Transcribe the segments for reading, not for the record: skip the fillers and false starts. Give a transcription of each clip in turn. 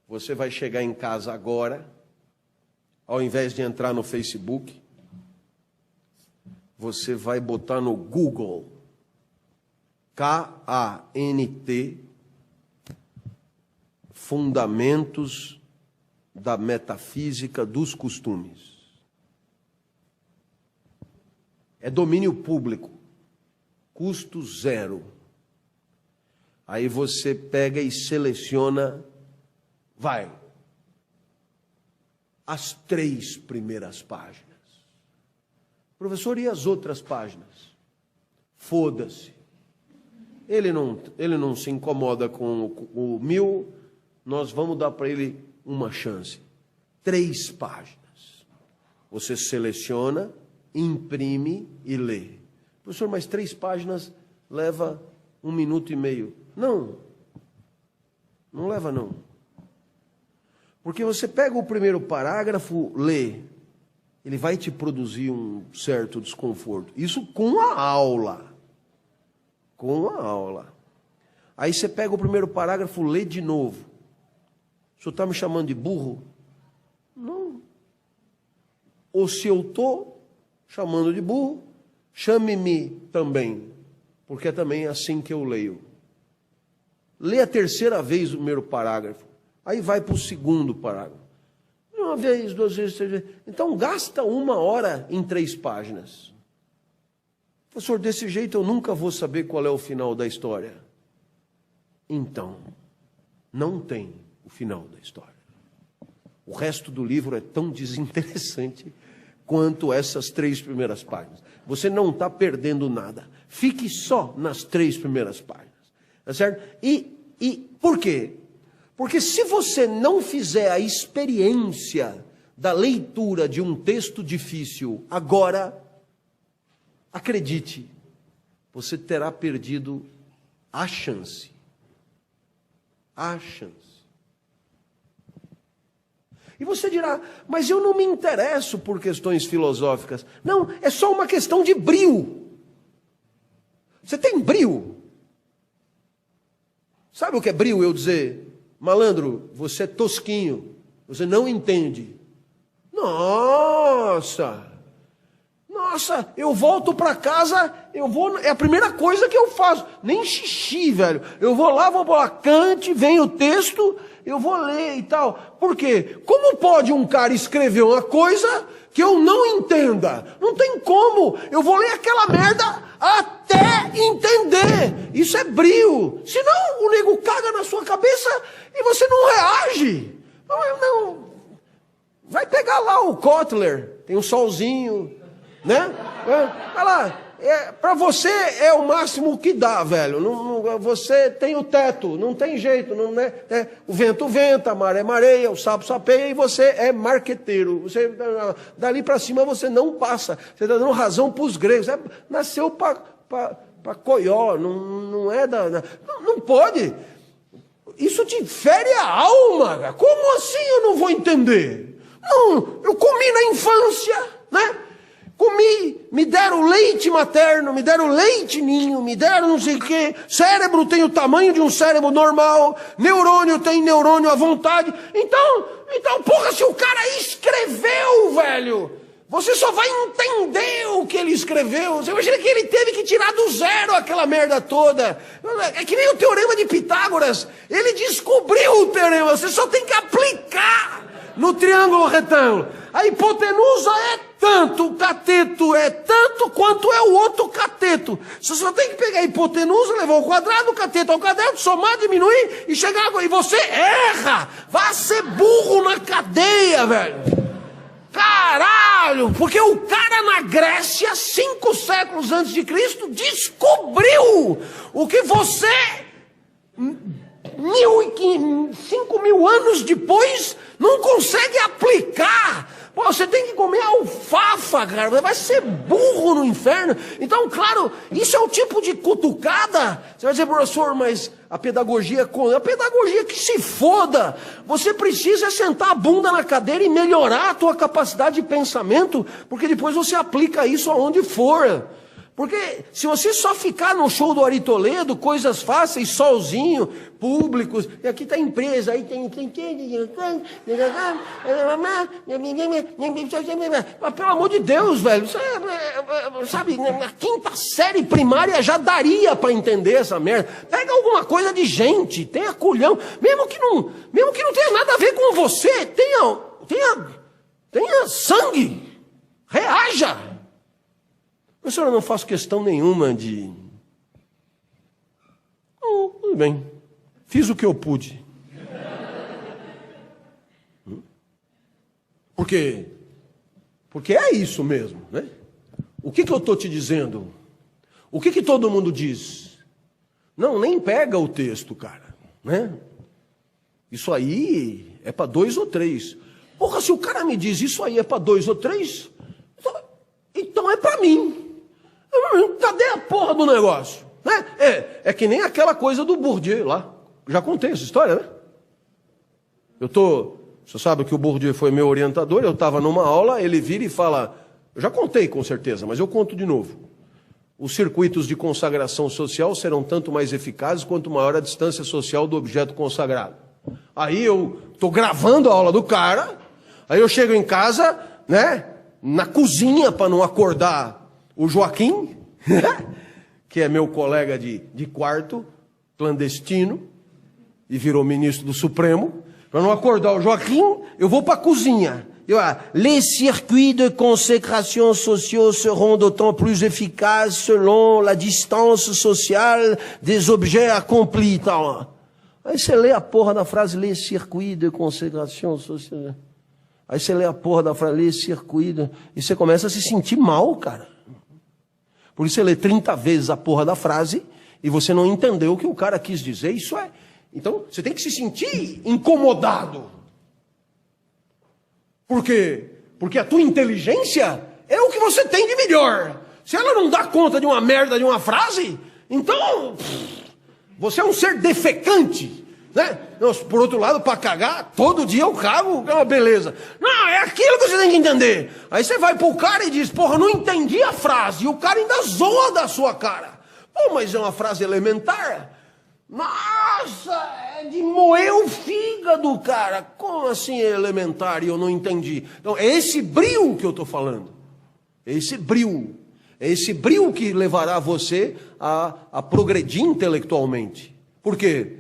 Você vai chegar em casa agora, ao invés de entrar no Facebook, você vai botar no Google, KANT, Fundamentos da Metafísica dos Costumes. É domínio público, custo zero. Aí você pega e seleciona, as 3 primeiras páginas. Professor, e as outras páginas? Foda-se. Ele não se incomoda com o 1000, nós vamos dar para ele uma chance. 3 páginas. Você seleciona, imprime e lê. Professor, mas 3 páginas leva 1 minuto e meio. Não leva não. Porque você pega o primeiro parágrafo, lê, ele vai te produzir um certo desconforto. Isso com a aula. Com a aula. Aí você pega o primeiro parágrafo, lê de novo. O senhor está me chamando de burro? Não. Ou se eu estou chamando de burro, chame-me também. Porque é também assim que eu leio. Lê a 3ª vez o primeiro parágrafo. Aí vai para o 2º parágrafo. 1 vez, 2 vezes, 3 vezes. Então gasta 1 hora em 3 páginas. Professor, desse jeito eu nunca vou saber qual é o final da história. Então, não tem o final da história. O resto do livro é tão desinteressante quanto essas 3 primeiras páginas. Você não está perdendo nada. Fique só nas 3 primeiras páginas. Tá certo? E por quê? Porque se você não fizer a experiência da leitura de um texto difícil agora, acredite, você terá perdido a chance. A chance. E você dirá, mas eu não me interesso por questões filosóficas. Não, é só uma questão de brio. Você tem brio? Sabe o que é brio? Eu dizer, malandro, você é tosquinho, você não entende. Nossa, eu volto para casa, é a primeira coisa que eu faço, nem xixi, velho. Eu vou lá, Kant, vem o texto, eu vou ler e tal. Por quê? Como pode um cara escrever uma coisa que eu não entenda? Não tem como. Eu vou ler aquela merda até entender. Isso é brio. Senão o nego caga na sua cabeça e você não reage. Não. Vai pegar lá o Kotler, tem um solzinho, né? Olha lá, para você é o máximo que dá, velho. Você tem o teto, não tem jeito, não é? O vento venta, a maré mareia, o sapo sapeia e você é marqueteiro. Você, dali para cima você não passa. Você está dando razão para os gregos. Nasceu para coió, não é não pode. Isso te fere a alma, cara. Como assim eu não vou entender? Não, eu comi na infância, né? Comi, me deram leite materno, me deram leite ninho, me deram não sei o quê. Cérebro tem o tamanho de um cérebro normal, neurônio tem neurônio à vontade. Então, porra, se o cara escreveu, velho, você só vai entender o que ele escreveu. Você imagina que ele teve que tirar do zero aquela merda toda. É que nem o teorema de Pitágoras. Ele descobriu o teorema, você só tem que aplicar no triângulo retângulo. A hipotenusa é tanto, o cateto é tanto quanto é o outro cateto. Você só tem que pegar a hipotenusa, levar o quadrado, o cateto ao quadrado, somar, diminuir e chegar agora. E você erra! Vai ser burro na cadeia, velho! Caralho! Porque o cara na Grécia, 5 séculos antes de Cristo, descobriu o que você, 5.000 anos depois, não consegue aplicar. Pô, você tem que comer alfafa, cara. Vai ser burro no inferno. Então, claro, isso é o tipo de cutucada. Você vai dizer, professor, mas a pedagogia que se foda. Você precisa sentar a bunda na cadeira e melhorar a tua capacidade de pensamento, porque depois você aplica isso aonde for. Porque se você só ficar no show do Ari Toledo, coisas fáceis, solzinho, públicos, e aqui está a empresa, aí tem... Mas, pelo amor de Deus, velho, você, sabe, na quinta série primária já daria para entender essa merda. Pega alguma coisa de gente, tenha culhão, mesmo que não tenha nada a ver com você, tenha sangue, reaja. Professor, eu não faço questão nenhuma de... tudo bem, fiz o que eu pude. Porque é isso mesmo, né? O que eu estou te dizendo? O que todo mundo diz? Não, nem pega o texto, cara, né? Isso aí é para 2 ou 3. Porra, se o cara me diz isso aí é para 2 ou 3, então é para mim. Cadê a porra do negócio? Né? É que nem aquela coisa do Bourdieu lá. Já contei essa história, né? Você sabe que o Bourdieu foi meu orientador, eu estava numa aula, ele vira e fala, eu já contei com certeza, mas eu conto de novo. Os circuitos de consagração social serão tanto mais eficazes quanto maior a distância social do objeto consagrado. Aí eu estou gravando a aula do cara, aí eu chego em casa, né, na cozinha para não acordar o Joaquim, que é meu colega de quarto, clandestino, e virou ministro do Supremo. Para não acordar o Joaquim, eu vou para a cozinha. Les circuits de consécration sociaux seront d'autant plus efficaces selon la distance sociale des objets accomplis. Então, aí você lê a porra da frase, les circuits de consécration sociaux. Aí você lê a porra da frase, les circuits, e você começa a se sentir mal, cara. Por isso você lê 30 vezes a porra da frase e você não entendeu o que o cara quis dizer. Isso é... Então, você tem que se sentir incomodado. Por quê? Porque a tua inteligência é o que você tem de melhor. Se ela não dá conta de uma merda de uma frase, então você é um ser defecante. Né? Por outro lado, para cagar, todo dia eu cago, é uma beleza. Não, é aquilo que você tem que entender. Aí você vai pro cara e diz, porra, não entendi a frase. E o cara ainda zoa da sua cara. Pô, mas é uma frase elementar. Nossa, é de moer o fígado, cara. Como assim é elementar e eu não entendi? Então, é esse brio que eu estou falando. É esse brio. É esse brio que levará você a progredir intelectualmente. Por quê?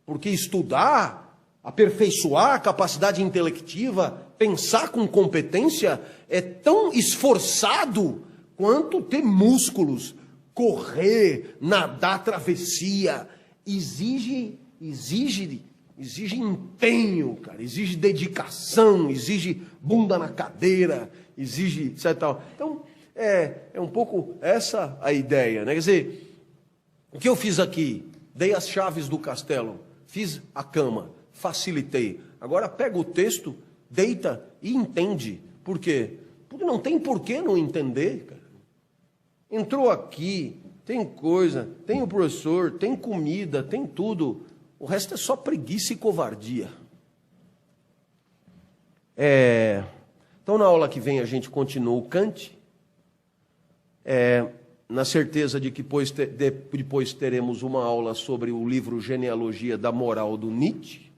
Porque estudar, aperfeiçoar a capacidade intelectiva, pensar com competência, é tão esforçado quanto ter músculos, correr, nadar travessia. Exige empenho, cara, exige dedicação, exige bunda na cadeira, exige etc. Tal. Então, é um pouco essa a ideia, né? Quer dizer, o que eu fiz aqui? Dei as chaves do castelo. Fiz a cama, facilitei. Agora pega o texto, deita e entende. Por quê? Porque não tem por que não entender, cara. Entrou aqui, tem coisa, tem o professor, tem comida, tem tudo. O resto é só preguiça e covardia. Então, na aula que vem, a gente continua o Kant. Na certeza de que depois teremos uma aula sobre o livro Genealogia da Moral do Nietzsche,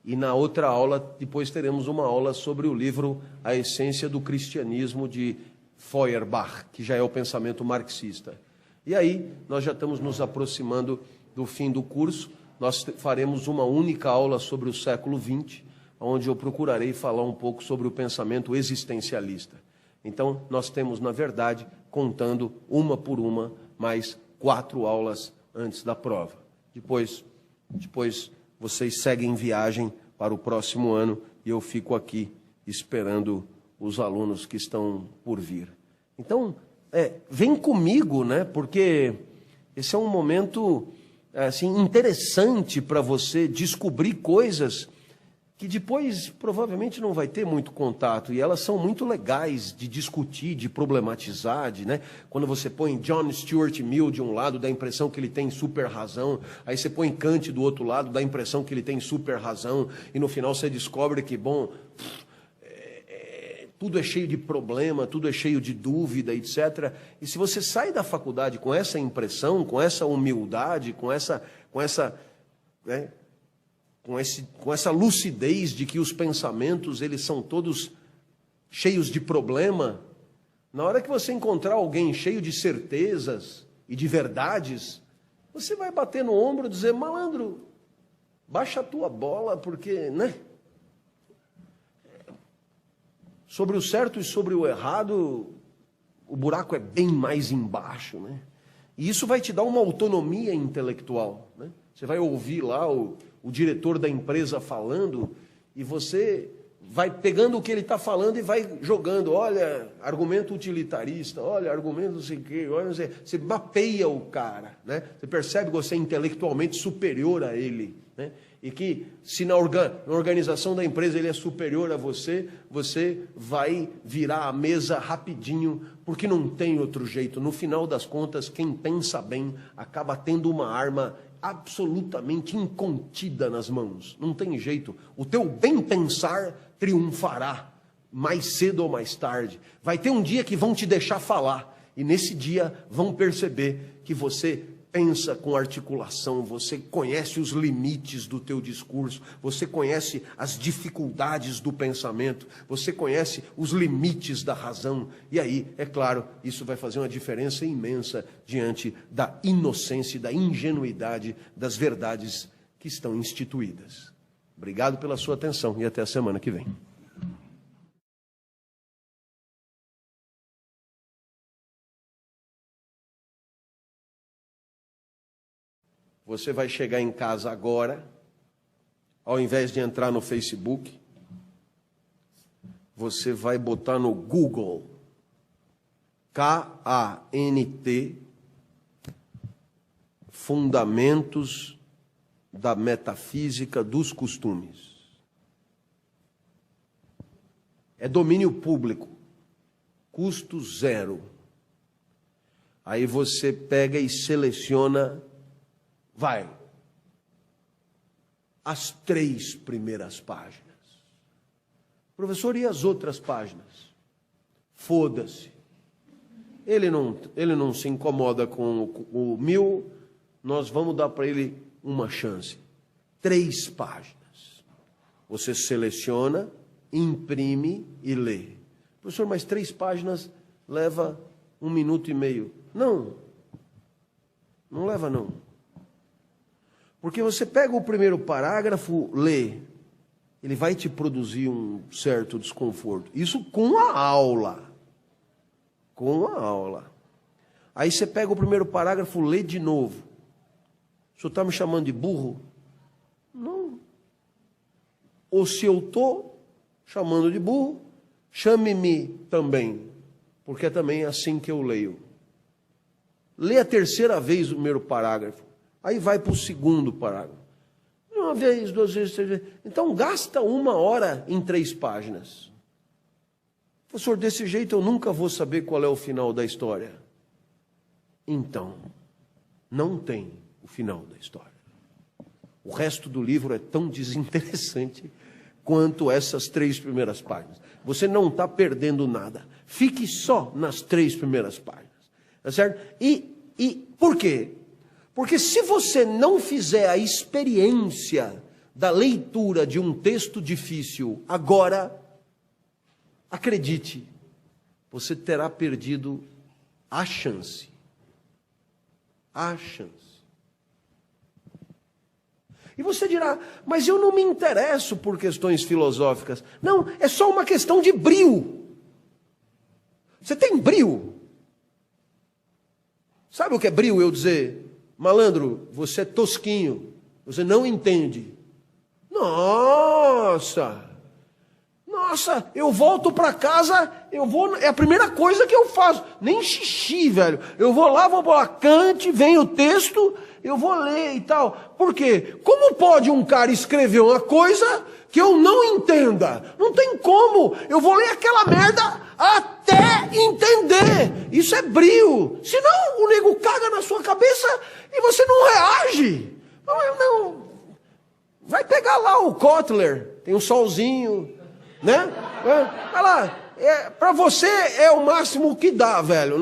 e na outra aula, depois teremos uma aula sobre o livro A Essência do Cristianismo de Feuerbach, que já é o pensamento marxista. E aí, nós já estamos nos aproximando do fim do curso, nós faremos uma única aula sobre o século XX, onde eu procurarei falar um pouco sobre o pensamento existencialista. Então, nós temos, na verdade, contando uma por uma, mais 4 aulas antes da prova. Depois vocês seguem viagem para o próximo ano e eu fico aqui esperando os alunos que estão por vir. Então, vem comigo, né? Porque esse é um momento assim, interessante para você descobrir coisas que depois provavelmente não vai ter muito contato, e elas são muito legais de discutir, de problematizar, né? Quando você põe John Stuart Mill de um lado, dá a impressão que ele tem super razão, aí você põe Kant do outro lado, dá a impressão que ele tem super razão, e no final você descobre que, bom, tudo é cheio de problema, tudo é cheio de dúvida, etc. E se você sai da faculdade com essa impressão, com essa humildade, com essa lucidez de que os pensamentos eles são todos cheios de problema, na hora que você encontrar alguém cheio de certezas e de verdades, você vai bater no ombro e dizer: malandro, baixa a tua bola, porque, né? Sobre o certo e sobre o errado, o buraco é bem mais embaixo, né? E isso vai te dar uma autonomia intelectual, né? Você vai ouvir lá o diretor da empresa falando e você vai pegando o que ele está falando e vai jogando. Olha, argumento utilitarista, olha, argumento não sei o quê, olha, você mapeia o cara, né? Você percebe que você é intelectualmente superior a ele, né? E que se na organização da empresa ele é superior a você, você vai virar a mesa rapidinho, porque não tem outro jeito. No final das contas, quem pensa bem acaba tendo uma arma absolutamente incontida nas mãos. Não tem jeito. O teu bem pensar triunfará, mais cedo ou mais tarde. Vai ter um dia que vão te deixar falar, e nesse dia vão perceber que você pensa com articulação, você conhece os limites do teu discurso, você conhece as dificuldades do pensamento, você conhece os limites da razão. E aí, é claro, isso vai fazer uma diferença imensa diante da inocência e da ingenuidade das verdades que estão instituídas. Obrigado pela sua atenção e até a semana que vem. Você vai chegar em casa agora, ao invés de entrar no Facebook, você vai botar no Google, K-A-N-T, Fundamentos da Metafísica dos Costumes. É domínio público, custo zero. Aí você pega e seleciona, as 3 primeiras páginas. Professor, e as outras páginas? Foda-se. Ele não se incomoda com o 1000, nós vamos dar para ele uma chance. 3 páginas. Você seleciona, imprime e lê. Professor, mas 3 páginas leva 1 minuto e meio. Não leva não. Porque você pega o primeiro parágrafo, lê, ele vai te produzir um certo desconforto. Isso com a aula. Com a aula. Aí você pega o primeiro parágrafo, lê de novo. O senhor está me chamando de burro? Não. Ou se eu estou chamando de burro, chame-me também, porque é também assim que eu leio. Lê a 3ª vez o primeiro parágrafo. Aí vai para o 2º parágrafo. 1 vez, 2 vezes, 3 vezes. Então gasta 1 hora em 3 páginas. Professor, desse jeito eu nunca vou saber qual é o final da história. Então, não tem o final da história. O resto do livro é tão desinteressante quanto essas 3 primeiras páginas. Você não está perdendo nada. Fique só nas 3 primeiras páginas. Tá certo? E por quê? Porque se você não fizer a experiência da leitura de um texto difícil agora, acredite, você terá perdido a chance. A chance. E você dirá, mas eu não me interesso por questões filosóficas. Não, é só uma questão de brio. Você tem brio? Sabe o que é brio? Eu dizer, malandro, você é tosquinho, você não entende. Nossa, eu volto para casa, é a primeira coisa que eu faço, nem xixi, velho. Eu vou lá, vou bolar Kant, vem o texto, eu vou ler e tal. Por quê? Como pode um cara escrever uma coisa que eu não entenda? Não tem como. Eu vou ler aquela merda até entender. Isso é brio. Senão o nego caga na sua cabeça e você não reage. Não. Vai pegar lá o Kotler, tem um solzinho, né? Vai lá, Para você é o máximo que dá, velho.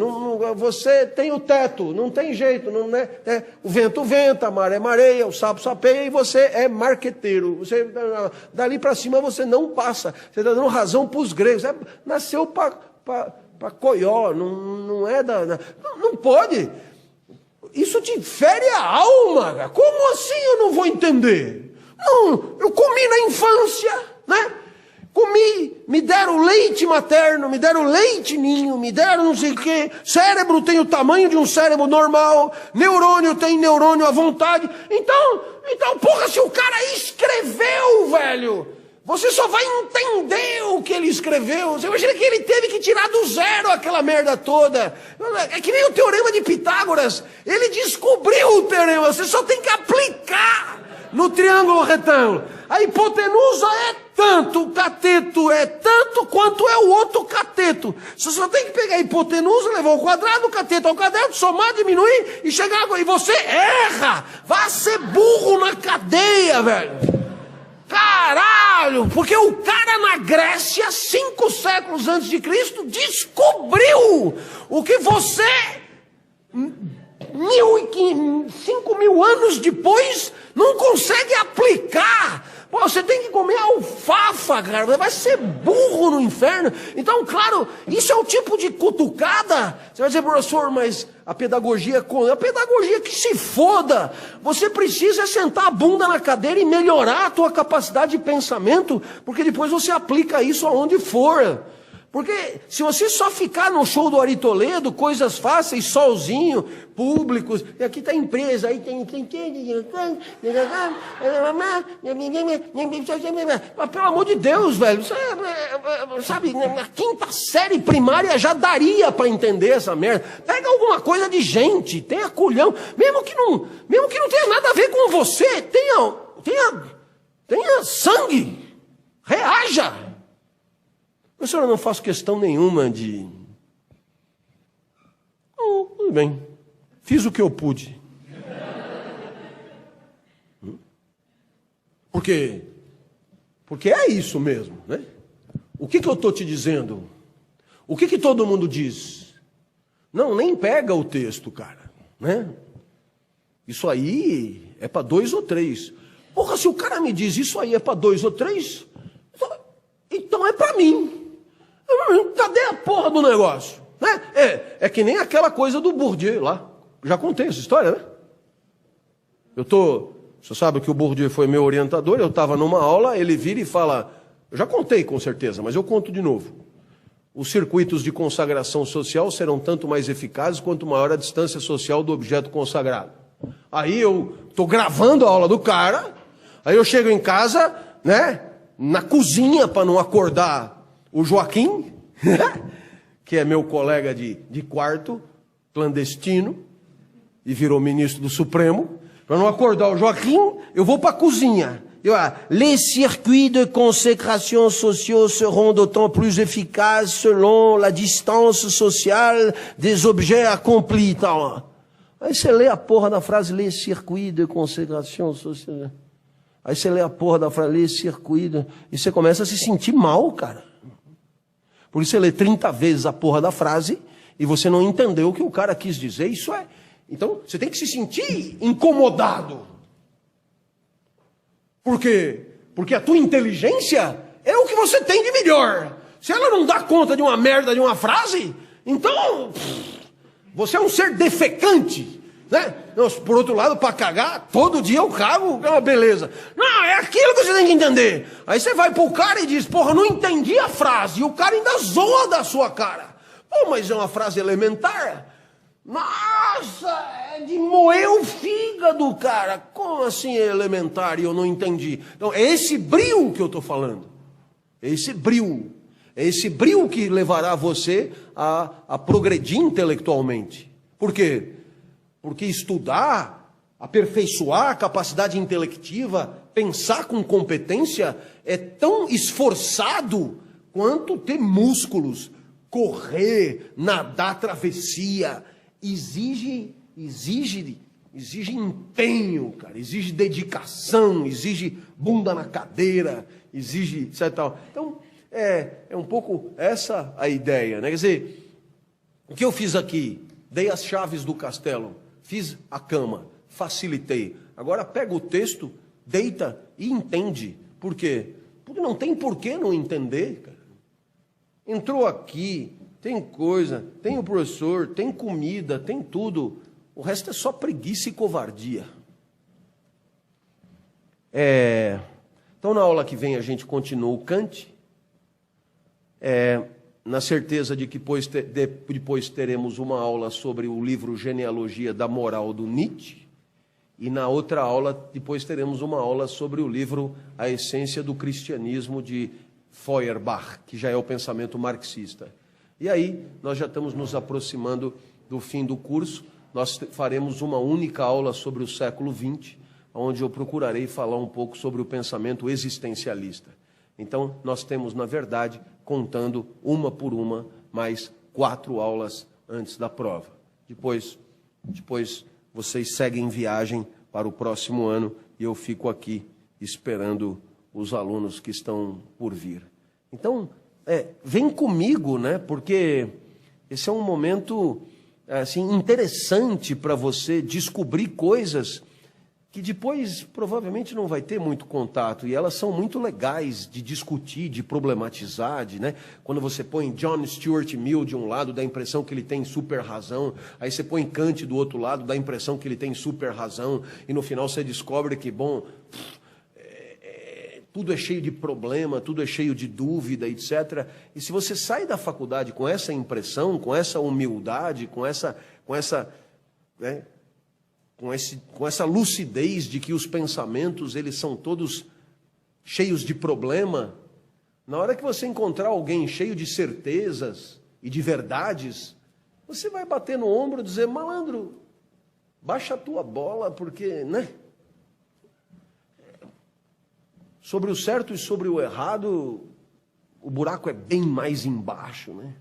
Você tem o teto, não tem jeito. Não é, o vento venta, a maré mareia, o sapo sapeia e você é marqueteiro. Você, dali para cima você não passa. Você está dando razão para os gregos. Nasceu para coió, não é não pode. Isso te fere a alma, cara. Como assim eu não vou entender? Não, eu comi na infância, né? Comi, me deram leite materno, me deram leite ninho, me deram não sei o quê. Cérebro tem o tamanho de um cérebro normal, neurônio tem neurônio à vontade. Então, porra, se o cara escreveu, velho, você só vai entender o que ele escreveu. Você imagina que ele teve que tirar do zero aquela merda toda. É que nem o teorema de Pitágoras. Ele descobriu o teorema, você só tem que aplicar no triângulo retângulo. A hipotenusa é tanto, o cateto é tanto quanto é o outro cateto. Você só tem que pegar a hipotenusa, levar o quadrado, o cateto ao quadrado, somar, diminuir e chegar... E você erra! Vai ser burro na cadeia, velho! Caralho! Porque o cara na Grécia, 5 séculos antes de Cristo, descobriu o que você... 5.000 anos depois, não consegue aplicar. Pô, você tem que comer alfafa, cara. Vai ser burro no inferno. Então, claro, isso é o tipo de cutucada. Você vai dizer, professor, mas a pedagogia que se foda. Você precisa sentar a bunda na cadeira e melhorar a tua capacidade de pensamento, porque depois você aplica isso aonde for. Porque se você só ficar no show do Ari Toledo, coisas fáceis, sozinho, públicos, e aqui está a empresa, aí tem... Mas, pelo amor de Deus, velho, sabe, na 5ª série primária já daria para entender essa merda. Pega alguma coisa de gente, tenha culhão, mesmo que não tenha nada a ver com você, tenha sangue, reaja. Professor, eu não faço questão nenhuma de... tudo bem, fiz o que eu pude. Porque é isso mesmo, né? O que eu estou te dizendo? O que todo mundo diz? Não, nem pega o texto, cara, né? Isso aí é para 2 ou 3. Porra, se o cara me diz isso aí é para 2 ou 3, então é para mim. Cadê a porra do negócio? Né? É que nem aquela coisa do Bourdieu lá. Já contei essa história, né? Você sabe que o Bourdieu foi meu orientador, eu estava numa aula, ele vira e fala, eu já contei com certeza, mas eu conto de novo. Os circuitos de consagração social serão tanto mais eficazes quanto maior a distância social do objeto consagrado. Aí eu estou gravando a aula do cara, aí eu chego em casa, né? Na cozinha para não acordar o Joaquim, que é meu colega de quarto, clandestino, e virou ministro do Supremo. Para não acordar o Joaquim, eu vou para a cozinha. Les circuits de consécration sociaux seront d'autant plus efficaces selon la distance sociale des objets accomplis. Então, aí você lê a porra da frase, les circuits de consécration sociale. Aí você lê a porra da frase, les circuits, e você começa a se sentir mal, cara. Por isso você lê 30 vezes a porra da frase e você não entendeu o que o cara quis dizer. Isso é... Então, você tem que se sentir incomodado. Por quê? Porque a tua inteligência é o que você tem de melhor. Se ela não dá conta de uma merda de uma frase, então você é um ser defecante, né? Por outro lado, para cagar, todo dia eu cago, é uma beleza. Não, é aquilo que você tem que entender. Aí você vai pro cara e diz, porra, não entendi a frase. E o cara ainda zoa da sua cara. Pô, mas é uma frase elementar. Nossa, é de moer o fígado, cara. Como assim é elementar e eu não entendi? Então, é esse brio que eu estou falando. É esse brio. É esse brio que levará você a progredir intelectualmente. Por quê? Porque estudar, aperfeiçoar a capacidade intelectiva, pensar com competência, é tão esforçado quanto ter músculos, correr, nadar travessia. Exige empenho, cara, exige dedicação, exige bunda na cadeira, exige, etc. Então, É um pouco essa a ideia, né? Quer dizer, o que eu fiz aqui? Dei as chaves do castelo, fiz a cama, facilitei. Agora pega o texto, deita e entende. Por quê? Porque não tem por que não entender, cara. Entrou aqui, tem coisa, tem o professor, tem comida, tem tudo. O resto é só preguiça e covardia. Então, na aula que vem, a gente continua o Kant, na certeza de que depois teremos uma aula sobre o livro Genealogia da Moral do Nietzsche, e na outra aula, depois teremos uma aula sobre o livro A Essência do Cristianismo, de Feuerbach, que já é o pensamento marxista. E aí, nós já estamos nos aproximando do fim do curso. Nós faremos uma única aula sobre o século XX, onde eu procurarei falar um pouco sobre o pensamento existencialista. Então, nós temos, na verdade, contando uma por uma, mais 4 aulas antes da prova. Depois vocês seguem viagem para o próximo ano e eu fico aqui esperando os alunos que estão por vir. Então, vem comigo, né? Porque esse é um momento assim, interessante para você descobrir coisas que depois provavelmente não vai ter muito contato, e elas são muito legais de discutir, de problematizar, né? Quando você põe John Stuart Mill de um lado, dá a impressão que ele tem super razão, aí você põe Kant do outro lado, dá a impressão que ele tem super razão, e no final você descobre que, tudo é cheio de problema, tudo é cheio de dúvida, etc. E se você sai da faculdade com essa impressão, com essa humildade, com essa lucidez de que os pensamentos, eles são todos cheios de problema, na hora que você encontrar alguém cheio de certezas e de verdades, você vai bater no ombro e dizer: malandro, baixa a tua bola, porque, né? Sobre o certo e sobre o errado, o buraco é bem mais embaixo, né?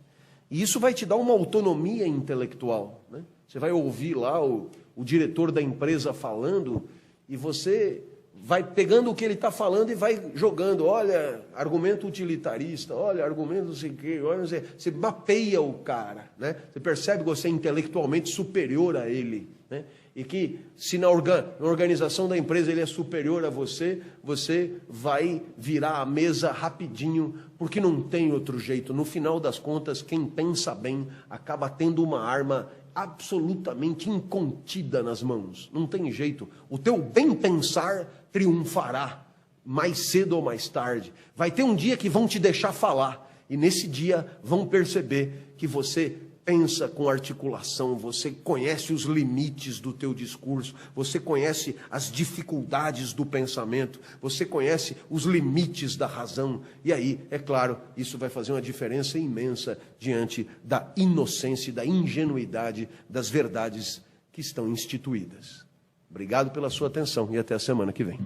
E isso vai te dar uma autonomia intelectual, né? Você vai ouvir lá o diretor da empresa falando, e você vai pegando o que ele está falando e vai jogando. Olha, argumento utilitarista, olha, argumento não sei o quê, olha, você mapeia o cara, né? Você percebe que você é intelectualmente superior a ele, né? E que se na organização da empresa ele é superior a você, você vai virar a mesa rapidinho, porque não tem outro jeito. No final das contas, quem pensa bem acaba tendo uma arma absolutamente incontida nas mãos. Não tem jeito. O teu bem pensar triunfará, mais cedo ou mais tarde. Vai ter um dia que vão te deixar falar, e nesse dia vão perceber que você pensa com articulação, você conhece os limites do teu discurso, você conhece as dificuldades do pensamento, você conhece os limites da razão, e aí, é claro, isso vai fazer uma diferença imensa diante da inocência e da ingenuidade das verdades que estão instituídas. Obrigado pela sua atenção e até a semana que vem.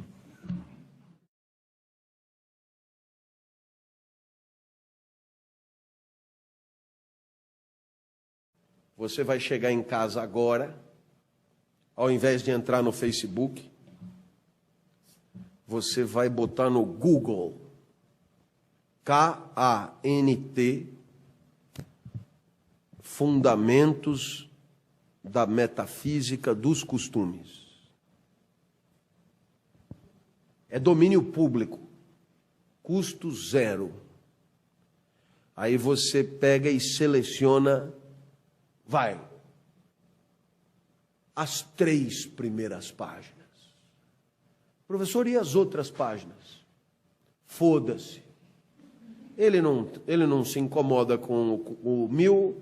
Você vai chegar em casa agora, ao invés de entrar no Facebook, você vai botar no Google, K-A-N-T, Fundamentos da Metafísica dos Costumes. É domínio público, custo zero. Aí você pega e seleciona, as 3 primeiras páginas. Professor, e as outras páginas? Foda-se. Ele não se incomoda com o 1000,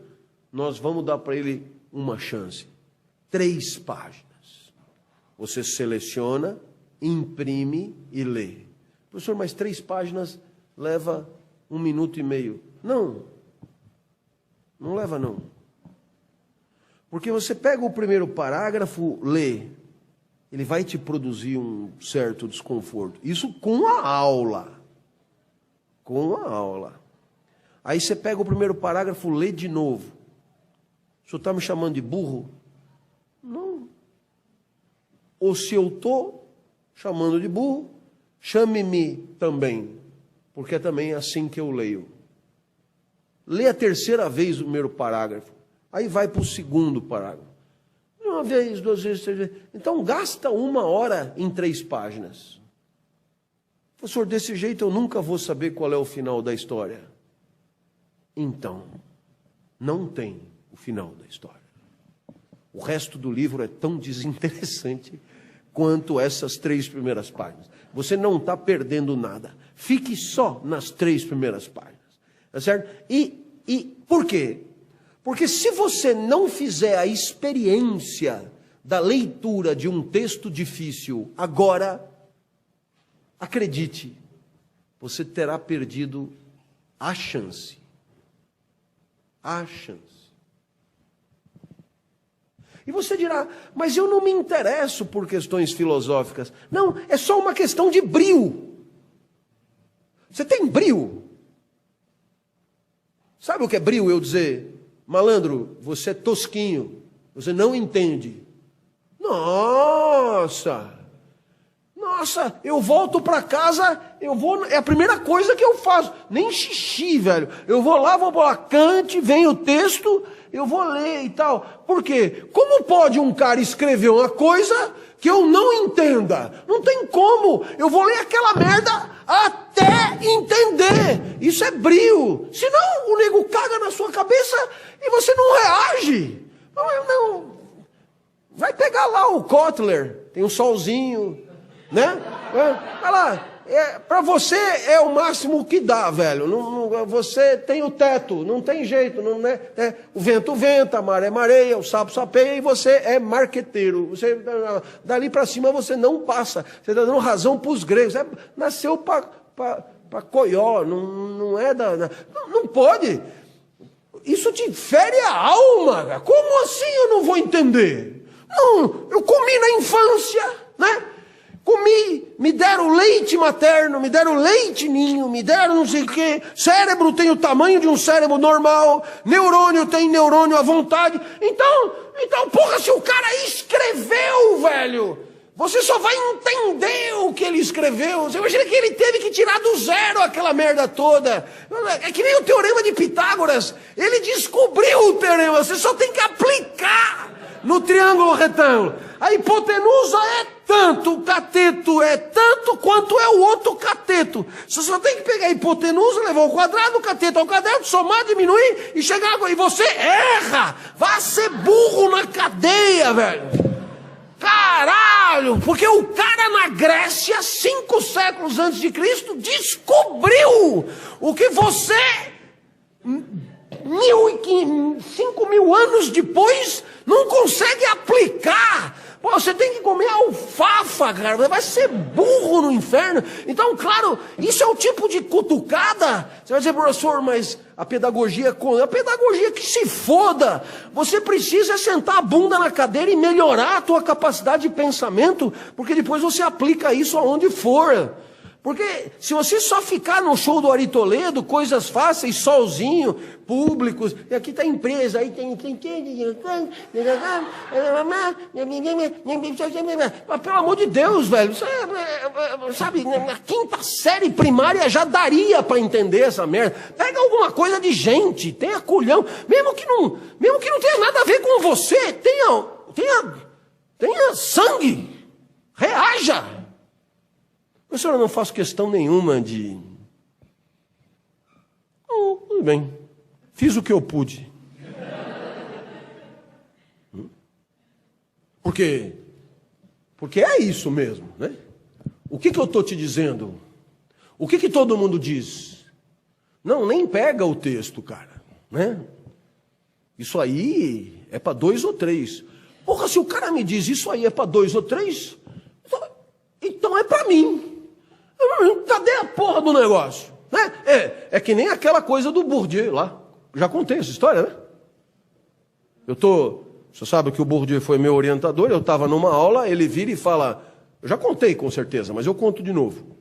nós vamos dar para ele uma chance. 3 páginas. Você seleciona, imprime e lê. Professor, mas 3 páginas leva 1 minuto e meio. Não leva não. Porque você pega o primeiro parágrafo, lê, ele vai te produzir um certo desconforto. Isso com a aula. Com a aula. Aí você pega o primeiro parágrafo, lê de novo. O senhor está me chamando de burro? Não. Ou se eu estou chamando de burro, chame-me também. porque é também assim que eu leio. Lê a terceira vez o primeiro parágrafo, aí vai para o segundo parágrafo. Uma vez, duas vezes, três vezes. Então gasta 1 hora em 3 páginas. Professor, desse jeito eu nunca vou saber qual é o final da história. Então, não tem o final da história. O resto do livro é tão desinteressante quanto essas 3 primeiras páginas. Você não está perdendo nada. Fique só nas 3 primeiras páginas. Tá certo? E por quê? Porque se você não fizer a experiência da leitura de um texto difícil agora, acredite, você terá perdido a chance. A chance. E você dirá, mas eu não me interesso por questões filosóficas. Não, é só uma questão de brio. Você tem brio? Sabe o que é brio? Eu dizer, malandro, você é tosquinho, você não entende. Nossa, eu volto para casa, é a primeira coisa que eu faço, nem xixi, velho. Eu vou lá Kant, vem o texto, eu vou ler e tal. Por quê? Como pode um cara escrever uma coisa que eu não entenda? Não tem como. Eu vou ler aquela merda até entender. Isso é brio. Senão o nego caga na sua cabeça e você não reage. Não. Vai pegar lá o Kotler, tem um solzinho, né? Vai lá. Para você é o máximo que dá, velho. Você tem o teto, não tem jeito. Não, né? O vento venta, a maré mareia, o sapo sapeia e você é marqueteiro. Você, dali para cima você não passa. Você está dando razão para os gregos. Nasceu para coió, não é da... Não pode. Isso te fere a alma. Como assim eu não vou entender? Não, eu comi na infância, né? Comi, me deram leite materno, me deram leite ninho, me deram não sei o quê. Cérebro tem o tamanho de um cérebro normal, neurônio tem neurônio à vontade. Então, porra, se o cara escreveu, velho, você só vai entender o que ele escreveu. Você imagina que ele teve que tirar do zero aquela merda toda. É que nem o teorema de Pitágoras. Ele descobriu o teorema, você só tem que aplicar no triângulo retângulo. A hipotenusa é tanto, o cateto é tanto quanto é o outro cateto. Você só tem que pegar a hipotenusa, levar o quadrado, o cateto ao quadrado, somar, diminuir e chegar... E você erra! Vai ser burro na cadeia, velho! Caralho! Porque o cara na Grécia, 5 séculos antes de Cristo, descobriu o que você... 5.000 anos depois, não consegue aplicar. Pô, você tem que comer alfafa, cara. Vai ser burro no inferno. Então, claro, isso é o tipo de cutucada. Você vai dizer, professor, mas a pedagogia que se foda. Você precisa sentar a bunda na cadeira e melhorar a tua capacidade de pensamento, porque depois você aplica isso aonde for. Porque se você só ficar no show do Ari Toledo, coisas fáceis, solzinho, públicos, e aqui está a empresa, aí tem... Mas, pelo amor de Deus, velho, sabe, na 5ª série primária já daria para entender essa merda. Pega alguma coisa de gente, tenha culhão, mesmo que não tenha nada a ver com você, tenha sangue, reaja. Professor, eu não faço questão nenhuma de... tudo bem, fiz o que eu pude. Porque é isso mesmo, né? O que eu estou te dizendo? O que todo mundo diz? Não, nem pega o texto, cara, né? Isso aí é para 2 ou 3. Porra, se o cara me diz isso aí é para 2 ou 3, então é para mim. Cadê a porra do negócio? Né? É que nem aquela coisa do Bourdieu lá. Já contei essa história, né? Você sabe que o Bourdieu foi meu orientador, eu estava numa aula, ele vira e fala, eu já contei com certeza, mas eu conto de novo.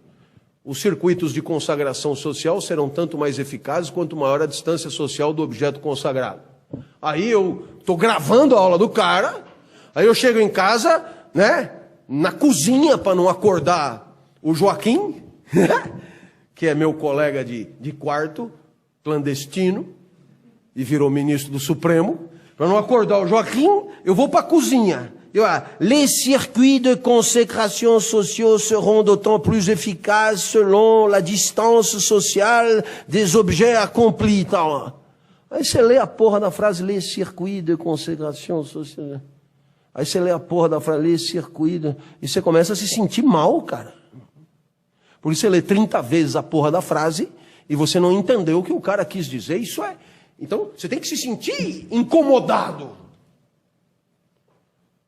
Os circuitos de consagração social serão tanto mais eficazes quanto maior a distância social do objeto consagrado. Aí eu estou gravando a aula do cara, aí eu chego em casa, né? Na cozinha para não acordar o Joaquim, que é meu colega de quarto, clandestino, e virou ministro do Supremo, para não acordar o Joaquim, eu vou para a cozinha. Les circuits de consécration sociaux seront d'autant plus efficaces selon la distance sociale des objets accomplis. Tal. Aí você lê a porra da frase, les circuits de consécration sociale. Aí você lê a porra da frase, les circuits de... E você começa a se sentir mal, cara. Por isso você lê 30 vezes a porra da frase e você não entendeu o que o cara quis dizer. Isso é... Então, você tem que se sentir incomodado.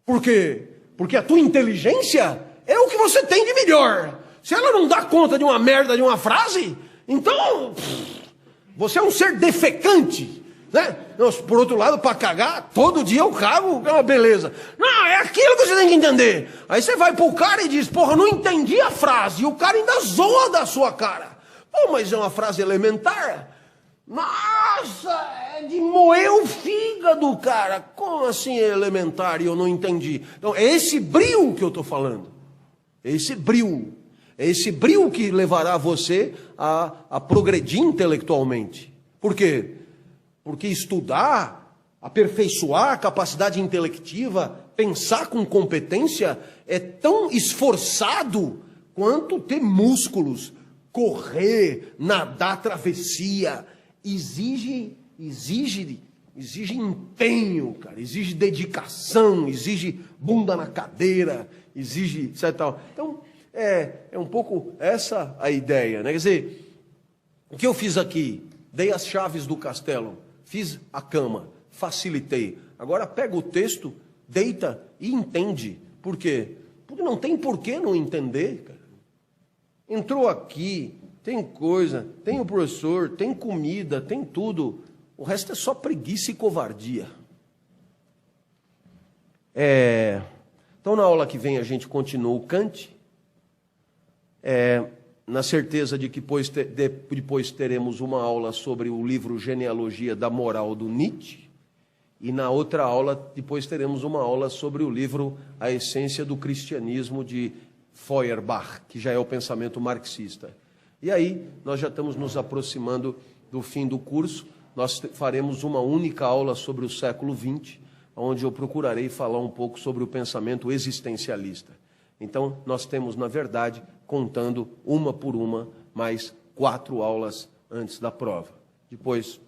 Por quê? Porque a tua inteligência é o que você tem de melhor. Se ela não dá conta de uma merda de uma frase, então você é um ser defecante, né? Por outro lado, para cagar, todo dia eu cago, é uma beleza. Não, é aquilo que você tem que entender. Aí você vai pro cara e diz, porra, não entendi a frase. E o cara ainda zoa da sua cara. Pô, mas é uma frase elementar. Nossa, é de moer o fígado, cara. Como assim é elementar e eu não entendi? Então, é esse brio que eu estou falando. É esse brio. É esse brio que levará você a progredir intelectualmente. Por quê? Porque estudar, aperfeiçoar a capacidade intelectiva, pensar com competência, é tão esforçado quanto ter músculos, correr, nadar travessia. Exige empenho, cara, exige dedicação, exige bunda na cadeira, exige etc. Tal. Então, é um pouco essa a ideia, né? Quer dizer, o que eu fiz aqui? Dei as chaves do castelo, fiz a cama, facilitei. Agora pega o texto, deita e entende. Por quê? Porque não tem por que não entender, cara. Entrou aqui... Tem coisa, tem o professor, tem comida, tem tudo. O resto é só preguiça e covardia. Então, na aula que vem, a gente continua o Kant. Na certeza de que depois teremos uma aula sobre o livro Genealogia da Moral do Nietzsche. E na outra aula, depois teremos uma aula sobre o livro A Essência do Cristianismo, de Feuerbach, que já é o pensamento marxista. E aí, nós já estamos nos aproximando do fim do curso. Nós faremos uma única aula sobre o século XX, onde eu procurarei falar um pouco sobre o pensamento existencialista. Então, nós temos, na verdade, contando uma por uma, mais 4 aulas antes da prova. Depois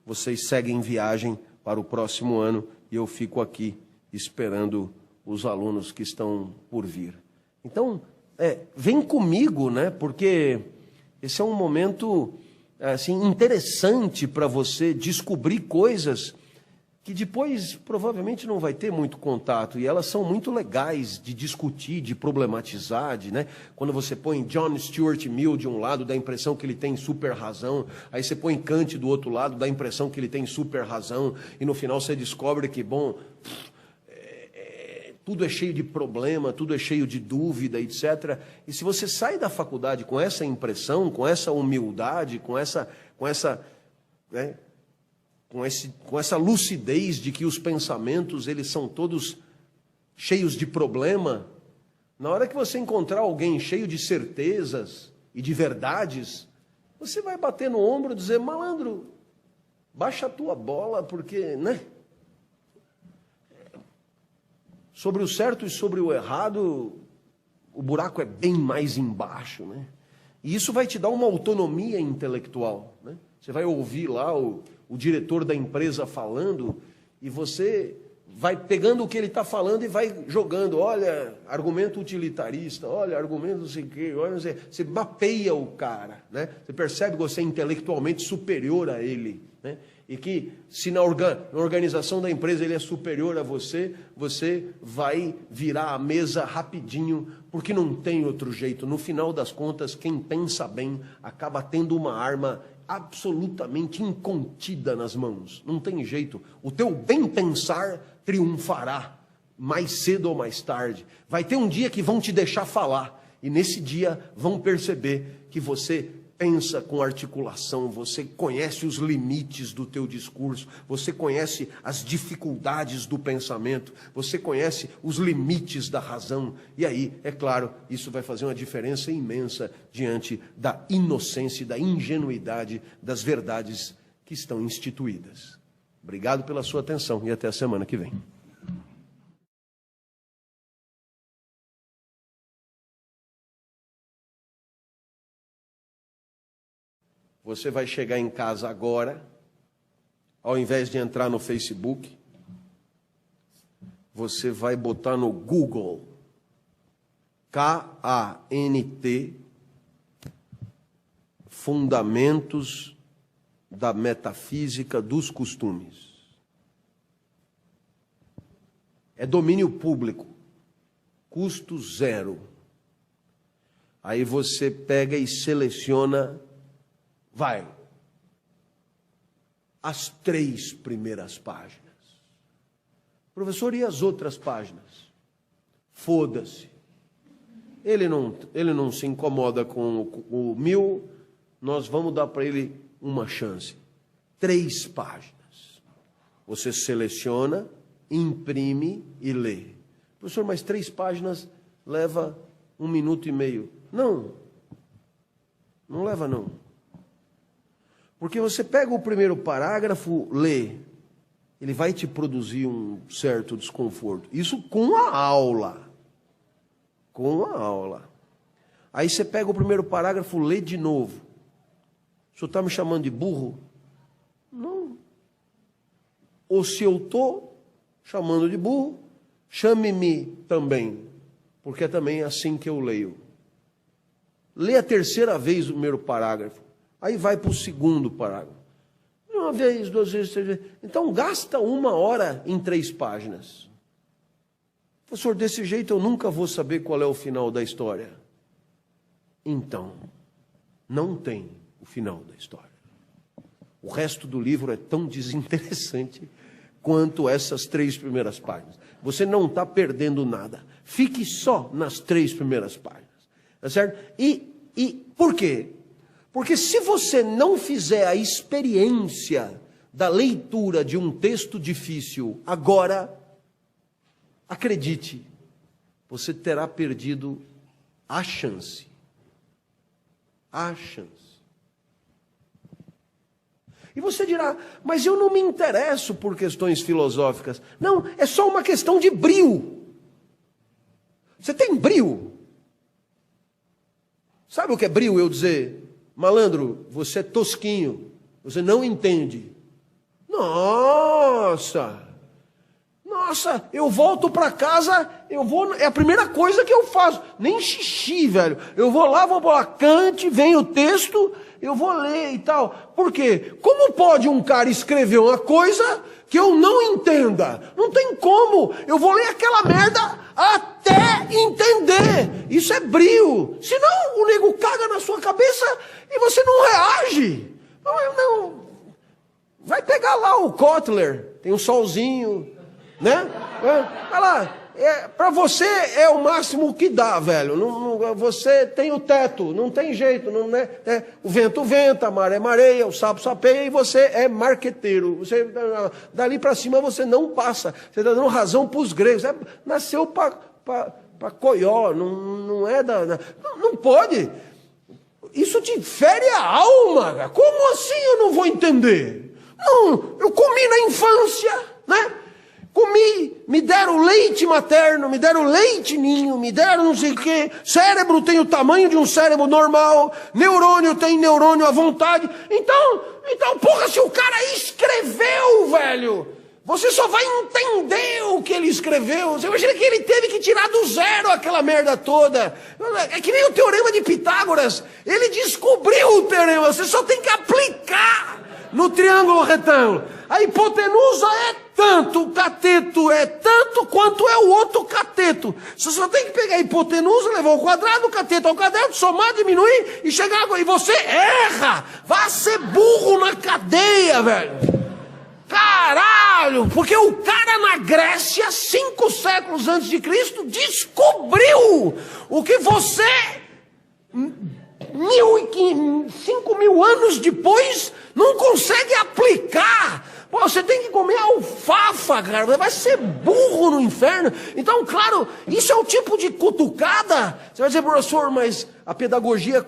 vocês seguem viagem para o próximo ano e eu fico aqui esperando os alunos que estão por vir. Então... vem comigo, né? Porque esse é um momento assim, interessante para você descobrir coisas que depois provavelmente não vai ter muito contato, e elas são muito legais de discutir, de problematizar, né? Quando você põe John Stuart Mill de um lado, dá a impressão que ele tem super razão, aí você põe Kant do outro lado, dá a impressão que ele tem super razão, e no final você descobre que, bom... tudo é cheio de problema, tudo é cheio de dúvida, etc. E se você sai da faculdade com essa impressão, com essa humildade, com essa lucidez de que os pensamentos eles são todos cheios de problema, na hora que você encontrar alguém cheio de certezas e de verdades, você vai bater no ombro e dizer, malandro, baixa a tua bola, porque, né? Sobre o certo e sobre o errado, o buraco é bem mais embaixo, né? E isso vai te dar uma autonomia intelectual, né? Você vai ouvir lá o diretor da empresa falando e você vai pegando o que ele está falando e vai jogando. Olha, argumento utilitarista, olha, argumento não sei o quê. Olha, você mapeia o cara, né? Você percebe que você é intelectualmente superior a ele, né? E que se na organização da empresa ele é superior a você, você vai virar a mesa rapidinho, porque não tem outro jeito. No final das contas, quem pensa bem acaba tendo uma arma absolutamente incontida nas mãos. Não tem jeito. O teu bem pensar triunfará, mais cedo ou mais tarde. Vai ter um dia que vão te deixar falar, e nesse dia vão perceber que você pensa com articulação, você conhece os limites do teu discurso, você conhece as dificuldades do pensamento, você conhece os limites da razão. E aí, é claro, isso vai fazer uma diferença imensa diante da inocência e da ingenuidade das verdades que estão instituídas. Obrigado pela sua atenção e até a semana que vem. Você vai chegar em casa agora, ao invés de entrar no Facebook, você vai botar no Google, KANT, Fundamentos da Metafísica dos Costumes. É domínio público, custo zero. Aí você pega e seleciona, as 3 primeiras páginas. Professor, e as outras páginas? Foda-se. Ele não se incomoda com o 1000, nós vamos dar para ele uma chance. 3 páginas. Você seleciona, imprime e lê. Professor, mas 3 páginas leva 1 minuto e meio. Não leva não. Porque você pega o primeiro parágrafo, lê, ele vai te produzir um certo desconforto. Isso com a aula. Com a aula. Aí você pega o primeiro parágrafo, lê de novo. O senhor está me chamando de burro? Não. Ou se eu estou chamando de burro, chame-me também. Porque é também assim que eu leio. Lê a 3ª vez o primeiro parágrafo. Aí vai para o 2º parágrafo. 1 vez, 2 vezes, 3 vezes. Então gasta 1 hora em 3 páginas. Professor, desse jeito eu nunca vou saber qual é o final da história. Então, não tem o final da história. O resto do livro é tão desinteressante quanto essas 3 primeiras páginas. Você não está perdendo nada. Fique só nas 3 primeiras páginas. Tá certo? E por quê? Porque se você não fizer a experiência da leitura de um texto difícil agora, acredite, você terá perdido a chance. A chance. E você dirá, mas eu não me interesso por questões filosóficas. Não, é só uma questão de brio. Você tem brio? Sabe o que é brio? Eu dizer, malandro, você é tosquinho, você não entende. Nossa, eu volto para casa, é a primeira coisa que eu faço, nem xixi, velho. Eu vou lá, Kant, vem o texto, eu vou ler e tal. Por quê? Como pode um cara escrever uma coisa que eu não entenda? Não tem como. Eu vou ler aquela merda até entender. Isso é brio. Senão o nego caga na sua cabeça e você não reage. Não. Vai pegar lá o Kotler, tem um solzinho, né? Olha lá. Para você é o máximo que dá, velho. Você tem o teto, não tem jeito. Não, né? O vento venta, a maré mareia, o sapo sapeia e você é marqueteiro. Você, dali para cima você não passa. Você está dando razão para os gregos. Nasceu para coió, não é da... Não pode. Isso te fere a alma. Como assim eu não vou entender? Não, eu comi na infância, né? Comi, me deram leite materno, me deram leite ninho, me deram não sei o quê. Cérebro tem o tamanho de um cérebro normal. Neurônio tem neurônio à vontade. Então, porra, se o cara escreveu, velho, você só vai entender o que ele escreveu. Você imagina que ele teve que tirar do zero aquela merda toda. É que nem o teorema de Pitágoras. Ele descobriu o teorema, você só tem que aplicar no triângulo retângulo. A hipotenusa é tanto, o cateto é tanto quanto é o outro cateto. Você só tem que pegar a hipotenusa, levar o quadrado, o cateto ao quadrado, somar, diminuir e chegar agora. E você erra! Vá ser burro na cadeia, velho! Caralho! Porque o cara na Grécia, 5 séculos antes de Cristo, descobriu o que você... 5 4 anos depois, não consegue aplicar. Pô, você tem que comer alfafa, cara, vai ser burro no inferno. Então, claro, isso é o tipo de cutucada. Você vai dizer, professor, mas a pedagogia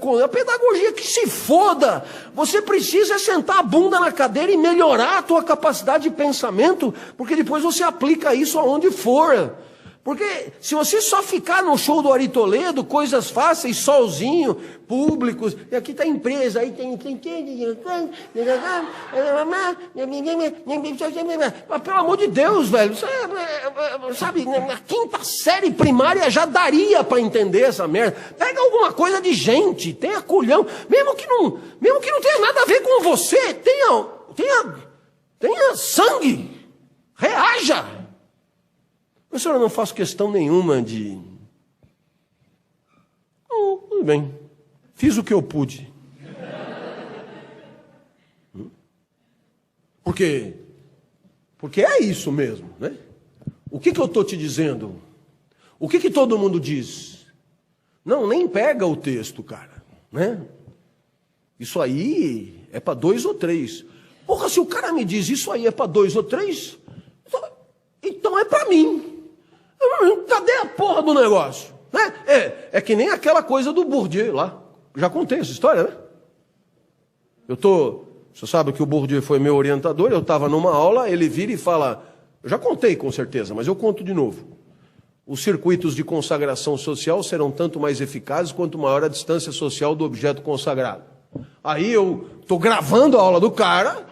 que se foda. Você precisa sentar a bunda na cadeira e melhorar a tua capacidade de pensamento, porque depois você aplica isso aonde for. Porque se você só ficar no show do Ari Toledo, coisas fáceis, sozinho, públicos, e aqui está a empresa, aí tem... Mas, pelo amor de Deus, velho, sabe, na 5ª série primária já daria para entender essa merda. Pega alguma coisa de gente, tenha culhão, mesmo que não tenha nada a ver com você, tenha sangue, reaja. Professor, eu não faço questão nenhuma de... tudo bem, fiz o que eu pude. Porque é isso mesmo, né? O que eu estou te dizendo? O que todo mundo diz? Não, nem pega o texto, cara, né? Isso aí é para 2 ou 3. Porra, se o cara me diz isso aí é para 2 ou 3, então é para mim. Cadê a porra do negócio? Né? É que nem aquela coisa do Bourdieu lá. Já contei essa história, né? Você sabe que o Bourdieu foi meu orientador, eu estava numa aula, ele vira e fala, eu já contei com certeza, mas eu conto de novo. Os circuitos de consagração social serão tanto mais eficazes quanto maior a distância social do objeto consagrado. Aí eu estou gravando a aula do cara,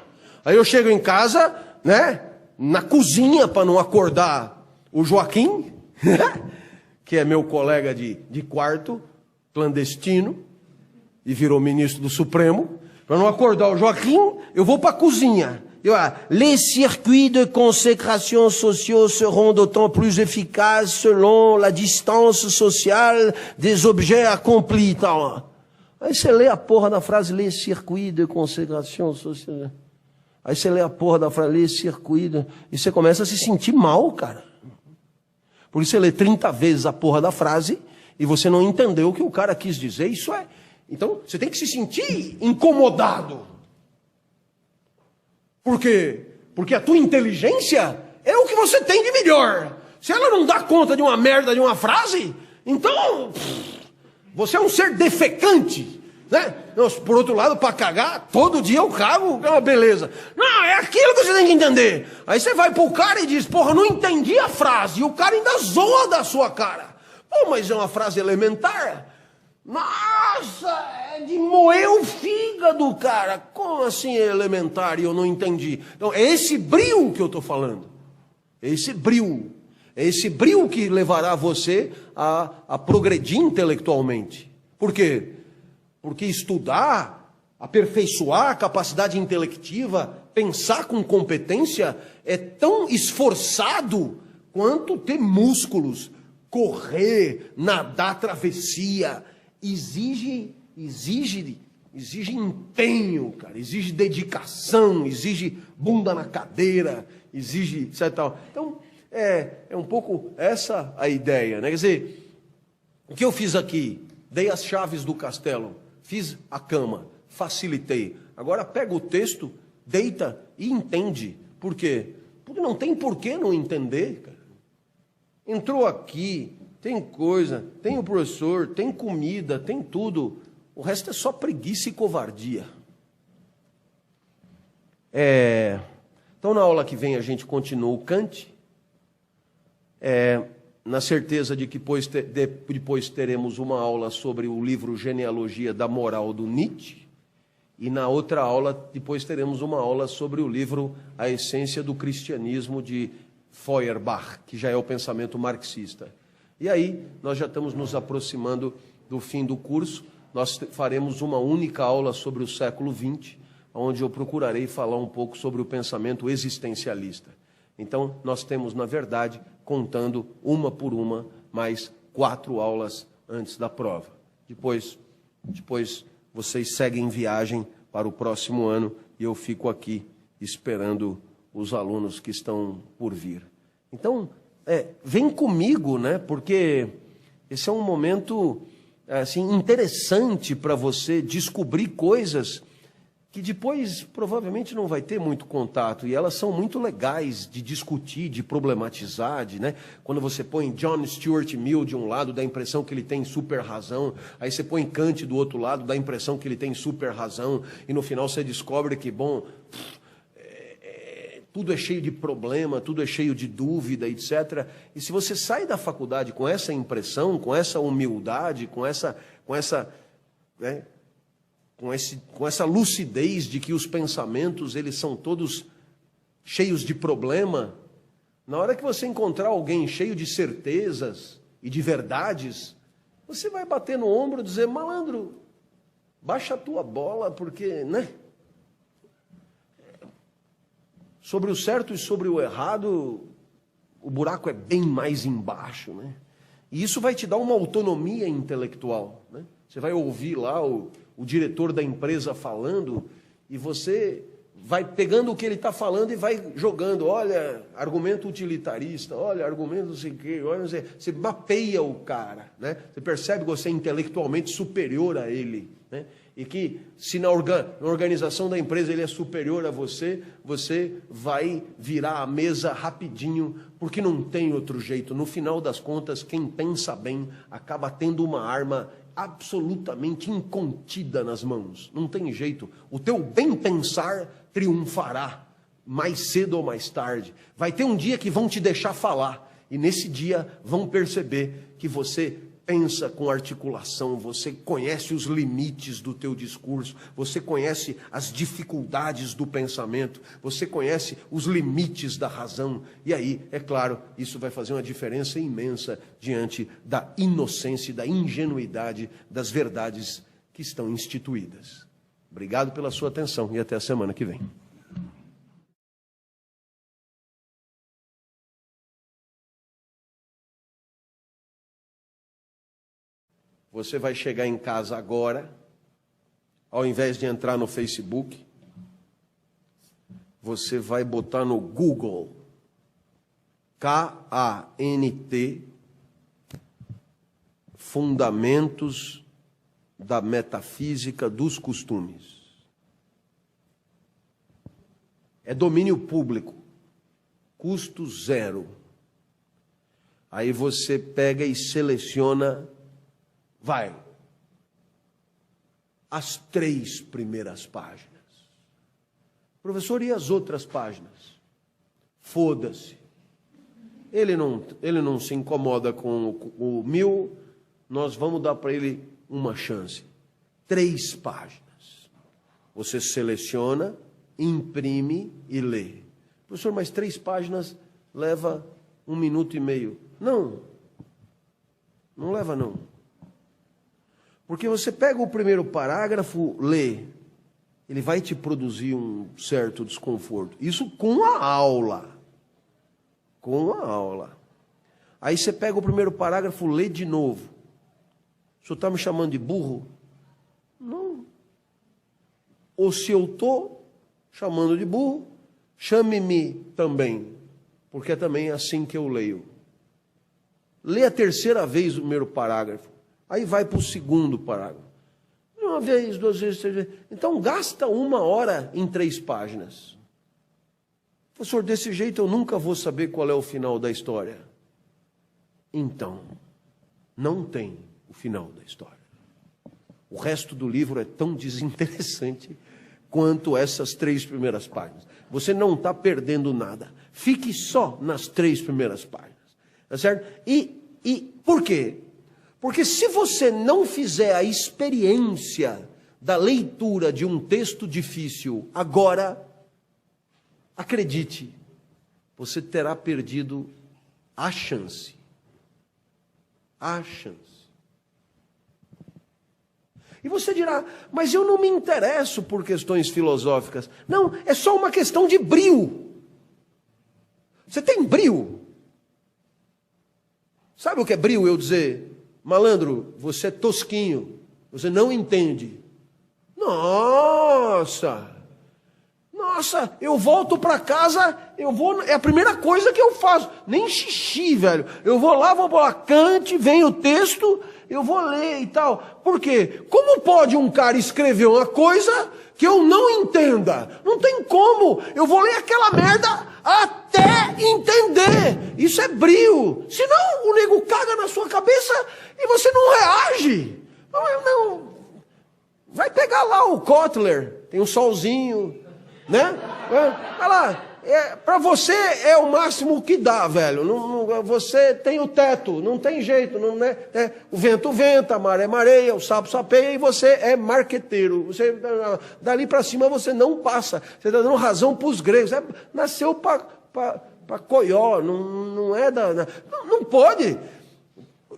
aí eu chego em casa, né? Na cozinha para não acordar o Joaquim, que é meu colega de quarto, clandestino, e virou ministro do Supremo. Para não acordar o Joaquim, eu vou para a cozinha. Les circuits de consécration sociaux seront d'autant plus efficaces selon la distance sociale des objets accomplis. Aí você lê a porra da frase, les circuits de consécration sociale. Aí você lê a porra da frase, les circuits, e você começa a se sentir mal, cara. Por isso você lê 30 vezes a porra da frase e você não entendeu o que o cara quis dizer. Isso é. Então, você tem que se sentir incomodado. Por quê? Porque a tua inteligência é o que você tem de melhor. Se ela não dá conta de uma merda de uma frase, então você é um ser defecante, né? Por outro lado, para cagar, todo dia eu cago, é uma beleza. Não, é aquilo que você tem que entender. Aí você vai pro cara e diz, porra, não entendi a frase. E o cara ainda zoa da sua cara. Pô, mas é uma frase elementar. Nossa, é de moer o fígado, cara. Como assim é elementar e eu não entendi? Então, é esse brio que eu estou falando. É esse brio. É esse brio que levará você a progredir intelectualmente. Por quê? Porque estudar, aperfeiçoar a capacidade intelectiva, pensar com competência, é tão esforçado quanto ter músculos, correr, nadar travessia. Exige empenho, cara, exige dedicação, exige bunda na cadeira, exige etc. Tal. Então, é um pouco essa a ideia, né? Quer dizer, o que eu fiz aqui? Dei as chaves do castelo, fiz a cama, facilitei. Agora pega o texto, deita e entende. Por quê? Porque não tem por que não entender, cara. Entrou aqui, tem coisa, tem o professor, tem comida, tem tudo. O resto é só preguiça e covardia. Então, na aula que vem a gente continua o Kant, na certeza de que depois teremos uma aula sobre o livro Genealogia da Moral do Nietzsche, e na outra aula, depois teremos uma aula sobre o livro A Essência do Cristianismo de Feuerbach, que já é o pensamento marxista. E aí, nós já estamos nos aproximando do fim do curso. Nós faremos uma única aula sobre o século XX, onde eu procurarei falar um pouco sobre o pensamento existencialista. Então, nós temos, na verdade, contando uma por uma, mais 4 aulas antes da prova. Depois vocês seguem viagem para o próximo ano e eu fico aqui esperando os alunos que estão por vir. Então, vem comigo, né? Porque esse é um momento assim, interessante para você descobrir coisas que depois provavelmente não vai ter muito contato, e elas são muito legais de discutir, de problematizar, né? Quando você põe John Stuart Mill de um lado, dá a impressão que ele tem super razão, aí você põe Kant do outro lado, dá a impressão que ele tem super razão, e no final você descobre que, bom, tudo é cheio de problema, tudo é cheio de dúvida, etc. E se você sai da faculdade com essa impressão, com essa humildade, com essa lucidez de que os pensamentos eles são todos cheios de problema, na hora que você encontrar alguém cheio de certezas e de verdades, você vai bater no ombro e dizer: malandro, baixa a tua bola, porque, né? Sobre o certo e sobre o errado, o buraco é bem mais embaixo, né? E isso vai te dar uma autonomia intelectual, né? Você vai ouvir lá o diretor da empresa falando e você vai pegando o que ele está falando e vai jogando. Olha, argumento utilitarista, olha, argumento não sei o quê, olha, não sei. Você mapeia o cara, né? Você percebe que você é intelectualmente superior a ele, né? E que se na organização da empresa ele é superior a você, você vai virar a mesa rapidinho, porque não tem outro jeito. No final das contas, quem pensa bem acaba tendo uma arma absolutamente incontida nas mãos. Não tem jeito. O teu bem pensar triunfará, mais cedo ou mais tarde. Vai ter um dia que vão te deixar falar, e nesse dia vão perceber que você pensa com articulação, você conhece os limites do teu discurso, você conhece as dificuldades do pensamento, você conhece os limites da razão. E aí, é claro, isso vai fazer uma diferença imensa diante da inocência e da ingenuidade das verdades que estão instituídas. Obrigado pela sua atenção e até a semana que vem. Você vai chegar em casa agora, ao invés de entrar no Facebook, você vai botar no Google, K-A-N-T, Fundamentos da Metafísica dos Costumes. É domínio público, custo zero. Aí você pega e seleciona as 3 primeiras páginas. Professor, e as outras páginas? Foda-se. Ele não se incomoda com o 1000, nós vamos dar para ele uma chance. 3 páginas. Você seleciona, imprime e lê. Professor, mas 3 páginas leva 1 minuto e meio. Não leva não. Porque você pega o primeiro parágrafo, lê, ele vai te produzir um certo desconforto. Isso com a aula. Com a aula. Aí você pega o primeiro parágrafo, lê de novo. O senhor está me chamando de burro? Não. Ou se eu estou chamando de burro, chame-me também. Porque é também assim que eu leio. Lê a 3ª vez o primeiro parágrafo. Aí vai para o 2º parágrafo. 1 vez, 2 vezes, 3 vezes. Então gasta 1 hora em 3 páginas. Professor, desse jeito eu nunca vou saber qual é o final da história. Então, não tem o final da história. O resto do livro é tão desinteressante quanto essas 3 primeiras páginas. Você não está perdendo nada. Fique só nas 3 primeiras páginas. Tá certo? E por quê? Porque se você não fizer a experiência da leitura de um texto difícil agora, acredite, você terá perdido a chance. A chance. E você dirá, mas eu não me interesso por questões filosóficas. Não, é só uma questão de brio. Você tem brio? Sabe o que é brio? Eu dizer, malandro, você é tosquinho, você não entende. Nossa, eu volto para casa, é a primeira coisa que eu faço, nem xixi, velho. Eu vou lá, vou bolar Kant, vem o texto, eu vou ler e tal. Por quê? Como pode um cara escrever uma coisa que eu não entenda. Não tem como. Eu vou ler aquela merda até entender. Isso é brio. Senão o nego caga na sua cabeça e você não reage. Não. Vai pegar lá o Kotler. Tem um solzinho, né? Vai lá. Para você é o máximo que dá, velho. Você tem o teto, não tem jeito. Não, né? O vento venta, a maré mareia, o sapo sapeia e você é marqueteiro. Você, dali para cima você não passa. Você está dando razão para os gregos. Nasceu para coió, não é da... Não pode.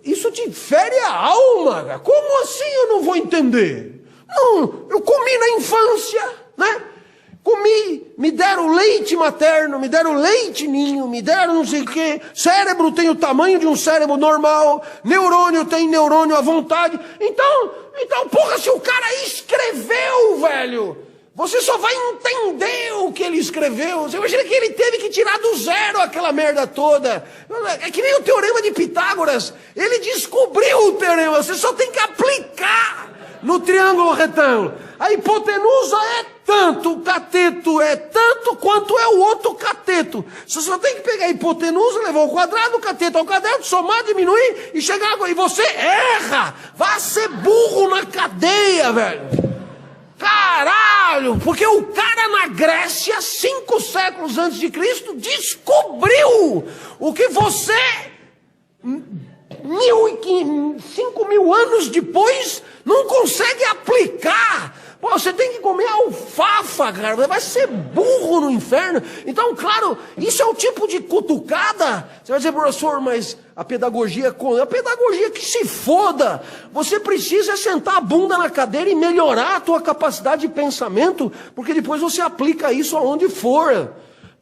Isso te fere a alma. Cara. Como assim eu não vou entender? Não, eu comi na infância, né? Comi, me deram leite materno, me deram leite ninho, me deram não sei o quê. Cérebro tem o tamanho de um cérebro normal, neurônio tem neurônio à vontade. Então, porra, se o cara escreveu, velho, você só vai entender o que ele escreveu. Você imagina que ele teve que tirar do zero aquela merda toda. É que nem o teorema de Pitágoras. Ele descobriu o teorema, você só tem que aplicar no triângulo retângulo. A hipotenusa é tanto, o cateto é tanto quanto é o outro cateto. Você só tem que pegar a hipotenusa, levar o quadrado, o cateto ao quadrado, somar, diminuir e chegar agora. E você erra! Vai ser burro na cadeia, velho! Caralho! Porque o cara na Grécia, 5 séculos antes de Cristo, descobriu o que você... 5.000 anos depois, não consegue aplicar. Pô, você tem que comer alfafa, cara. Vai ser burro no inferno. Então, claro, isso é o tipo de cutucada. Você vai dizer, professor, mas a pedagogia que se foda. Você precisa sentar a bunda na cadeira e melhorar a tua capacidade de pensamento, porque depois você aplica isso aonde for.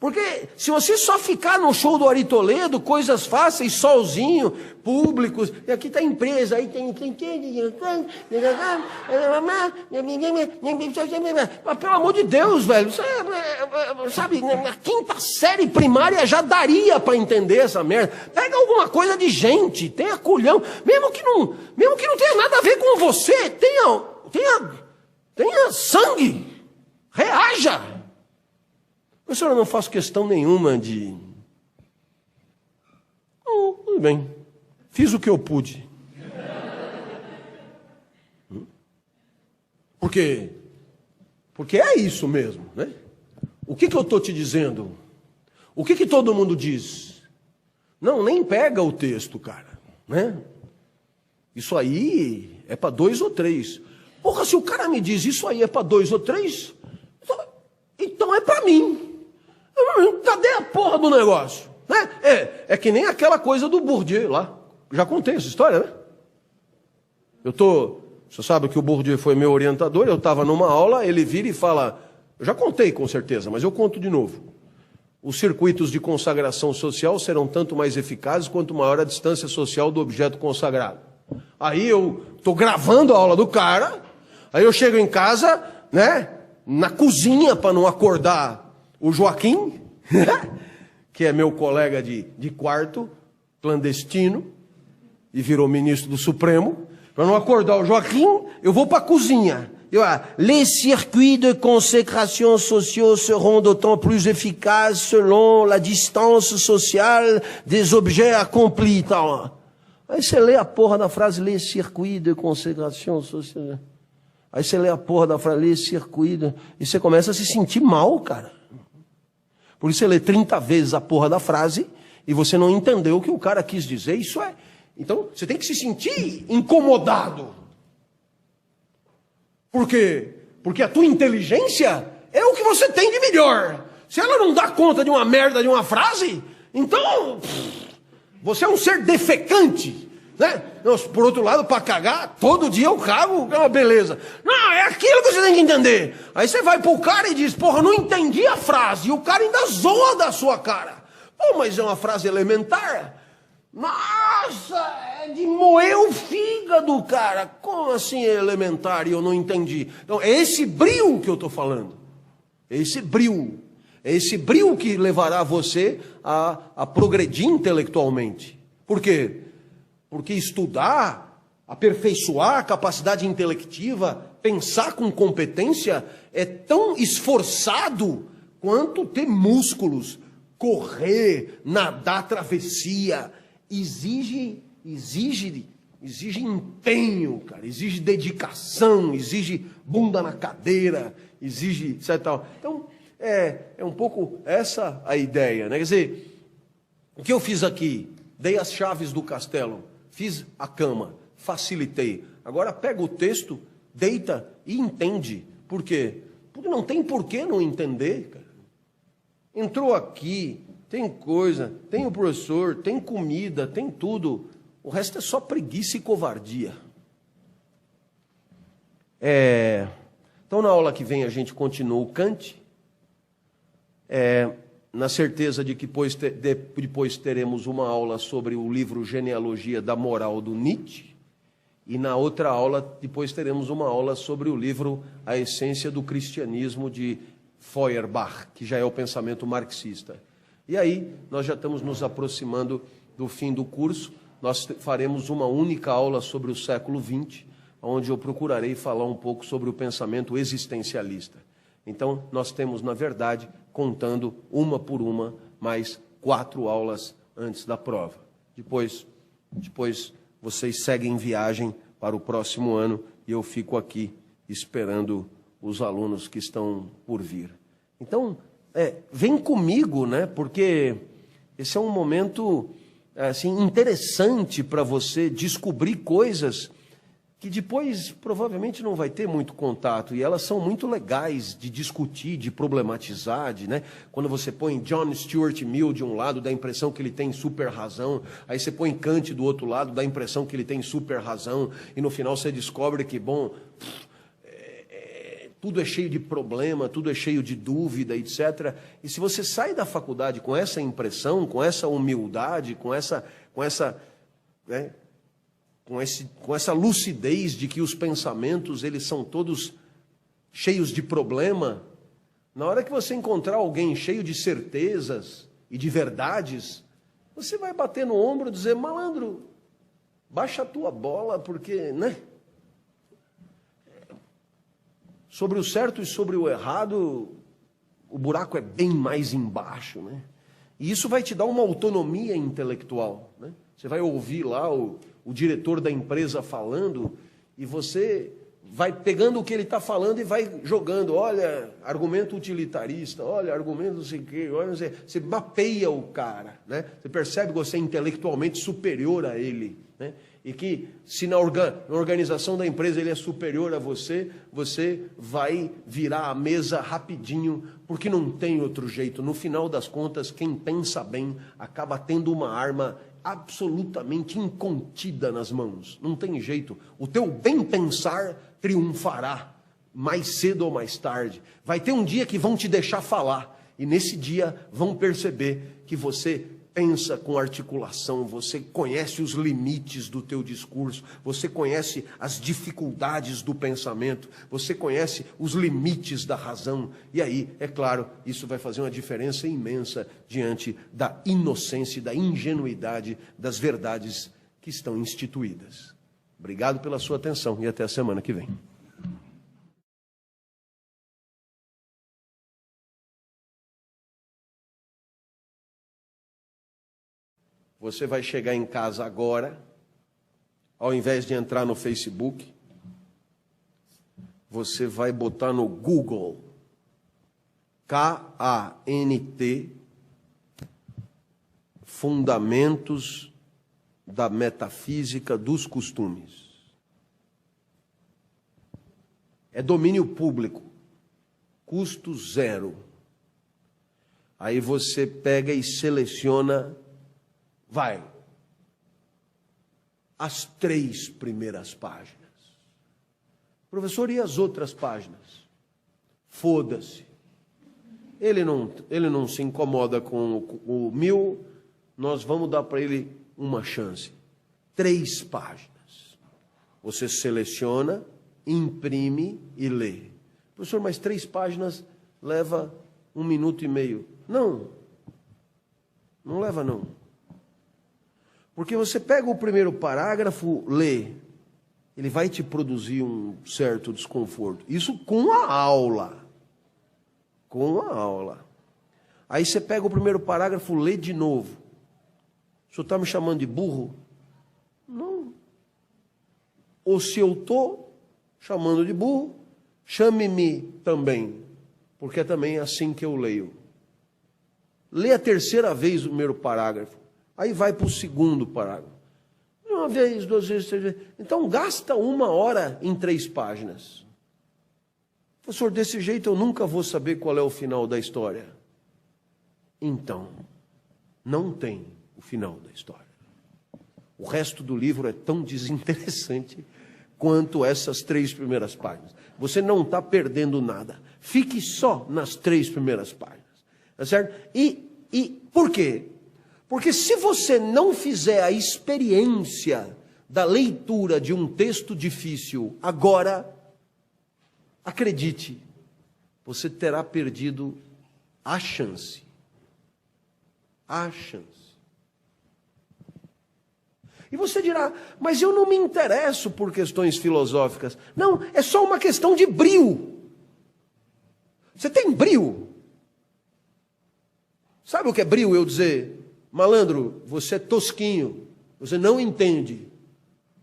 Porque se você só ficar no show do Ari Toledo, coisas fáceis, solzinho, públicos, e aqui está a empresa, aí tem... Pelo amor de Deus, velho, sabe, na 5ª série primária já daria para entender essa merda. Pega alguma coisa de gente, tenha culhão, mesmo que não tenha nada a ver com você, tenha sangue, reaja. Professor, eu não faço questão nenhuma de... tudo bem, fiz o que eu pude. Porque é isso mesmo, né? O que eu estou te dizendo? O que todo mundo diz? Não, nem pega o texto, cara, né? Isso aí é para 2 ou 3. Porra, se o cara me diz isso aí é para 2 ou 3, então é para mim. Cadê a porra do negócio? Né? É que nem aquela coisa do Bourdieu lá. Já contei essa história, né? Você sabe que o Bourdieu foi meu orientador, eu estava numa aula, ele vira e fala, eu já contei com certeza, mas eu conto de novo. Os circuitos de consagração social serão tanto mais eficazes quanto maior a distância social do objeto consagrado. Aí eu estou gravando a aula do cara, aí eu chego em casa, né? Na cozinha para não acordar o Joaquim, que é meu colega de quarto, clandestino, e virou ministro do Supremo. Para não acordar o Joaquim, eu vou para a cozinha. Les circuits de consécration sociaux seront d'autant plus efficaces selon la distance sociale des objets accomplis. Aí você lê a porra da frase, les circuits de consécration sociale. Aí você lê a porra da frase, les circuits, e você começa a se sentir mal, cara. Por isso você lê 30 vezes a porra da frase e você não entendeu o que o cara quis dizer. Isso é... Então, você tem que se sentir incomodado. Por quê? Porque a tua inteligência é o que você tem de melhor. Se ela não dá conta de uma merda de uma frase, então... você é um ser defecante, né? Por outro lado, para cagar, todo dia eu cago, é uma beleza. Não, é aquilo que você tem que entender. Aí você vai pro cara e diz, porra, não entendi a frase. E o cara ainda zoa da sua cara. Pô, mas é uma frase elementar. Nossa, é de moer o fígado, cara. Como assim é elementar e eu não entendi? Então, é esse brio que eu estou falando. É esse brio. É esse brio que levará você a progredir intelectualmente. Por quê? Porque estudar, aperfeiçoar a capacidade intelectiva, pensar com competência é tão esforçado quanto ter músculos, correr, nadar travessia. Exige empenho, cara, exige dedicação, exige bunda na cadeira, exige etc. Então, é um pouco essa a ideia, né? Quer dizer, o que eu fiz aqui? Dei as chaves do castelo, fiz a cama, facilitei. Agora pega o texto, deita e entende. Por quê? Porque não tem por que não entender, cara. Entrou aqui, tem coisa, tem o professor, tem comida, tem tudo. O resto é só preguiça e covardia. Então, na aula que vem, a gente continua o Kant, na certeza de que depois teremos uma aula sobre o livro Genealogia da Moral do Nietzsche, e na outra aula, depois teremos uma aula sobre o livro A Essência do Cristianismo, de Feuerbach, que já é o pensamento marxista. E aí, nós já estamos nos aproximando do fim do curso. Nós faremos uma única aula sobre o século XX, onde eu procurarei falar um pouco sobre o pensamento existencialista. Então, nós temos, na verdade, contando uma por uma, mais 4 aulas antes da prova. Depois vocês seguem viagem para o próximo ano e eu fico aqui esperando os alunos que estão por vir. Então, vem comigo, né? Porque esse é um momento assim, interessante para você descobrir coisas que depois provavelmente não vai ter muito contato, e elas são muito legais de discutir, de problematizar, né? Quando você põe John Stuart Mill de um lado, dá a impressão que ele tem super razão, aí você põe Kant do outro lado, dá a impressão que ele tem super razão, e no final você descobre que, bom, tudo é cheio de problema, tudo é cheio de dúvida, etc. E se você sai da faculdade com essa impressão, com essa humildade, com essa lucidez de que os pensamentos, eles são todos cheios de problema, na hora que você encontrar alguém cheio de certezas e de verdades, você vai bater no ombro e dizer: malandro, baixa a tua bola, porque, né? Sobre o certo e sobre o errado, o buraco é bem mais embaixo, né? E isso vai te dar uma autonomia intelectual, né? Você vai ouvir lá o diretor da empresa falando e você vai pegando o que ele está falando e vai jogando. Olha, argumento utilitarista, olha, argumento não sei o quê, olha, você mapeia o cara, né? Você percebe que você é intelectualmente superior a ele, né? E que se na organização da empresa ele é superior a você, você vai virar a mesa rapidinho, porque não tem outro jeito. No final das contas, quem pensa bem acaba tendo uma arma absolutamente incontida nas mãos. Não tem jeito. O teu bem pensar triunfará, mais cedo ou mais tarde. Vai ter um dia que vão te deixar falar, e nesse dia vão perceber que você pensa com articulação, você conhece os limites do teu discurso, você conhece as dificuldades do pensamento, você conhece os limites da razão. E aí, é claro, isso vai fazer uma diferença imensa diante da inocência e da ingenuidade das verdades que estão instituídas. Obrigado pela sua atenção e até a semana que vem. Você vai chegar em casa agora, ao invés de entrar no Facebook, você vai botar no Google, K-A-N-T, Fundamentos da Metafísica dos Costumes. É domínio público, custo zero. Aí você pega e seleciona, as 3 primeiras páginas. Professor, e as outras páginas? Foda-se. Ele não se incomoda com o 1000, nós vamos dar para ele uma chance. 3 páginas. Você seleciona, imprime e lê. Professor, mas 3 páginas leva 1 minuto e meio. Não leva não. Porque você pega o primeiro parágrafo, lê, ele vai te produzir um certo desconforto. Isso com a aula. Com a aula. Aí você pega o primeiro parágrafo, lê de novo. O senhor está me chamando de burro? Não. Ou se eu estou chamando de burro, chame-me também, porque é também assim que eu leio. Lê a terceira vez o primeiro parágrafo, aí vai para o segundo parágrafo. Uma vez, duas vezes, três vezes. Então gasta 1 hora em 3 páginas. Professor, desse jeito eu nunca vou saber qual é o final da história. Então, não tem o final da história. O resto do livro é tão desinteressante quanto essas 3 primeiras páginas. Você não está perdendo nada. Fique só nas 3 primeiras páginas. Tá certo? E por quê? Porque se você não fizer a experiência da leitura de um texto difícil agora, acredite, você terá perdido a chance. A chance. E você dirá, mas eu não me interesso por questões filosóficas. Não, é só uma questão de brio. Você tem brio? Sabe o que é brio? Eu dizer, malandro, você é tosquinho, você não entende.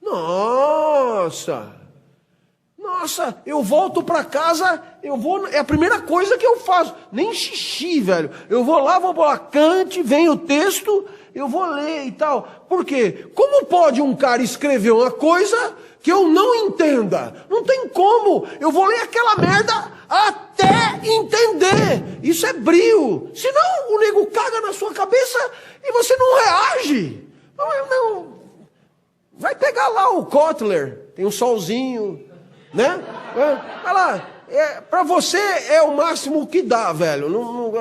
Nossa, eu volto para casa, é a primeira coisa que eu faço, nem xixi, velho. Eu vou lá, Kant, vem o texto, eu vou ler e tal. Por quê? Como pode um cara escrever uma coisa que eu não entenda? Não tem como. Eu vou ler aquela merda até entender. Isso é brio. Senão o nego caga na sua cabeça e você não reage. Não. Vai pegar lá o Kotler, tem um solzinho, né? Olha lá, para você é o máximo que dá, velho.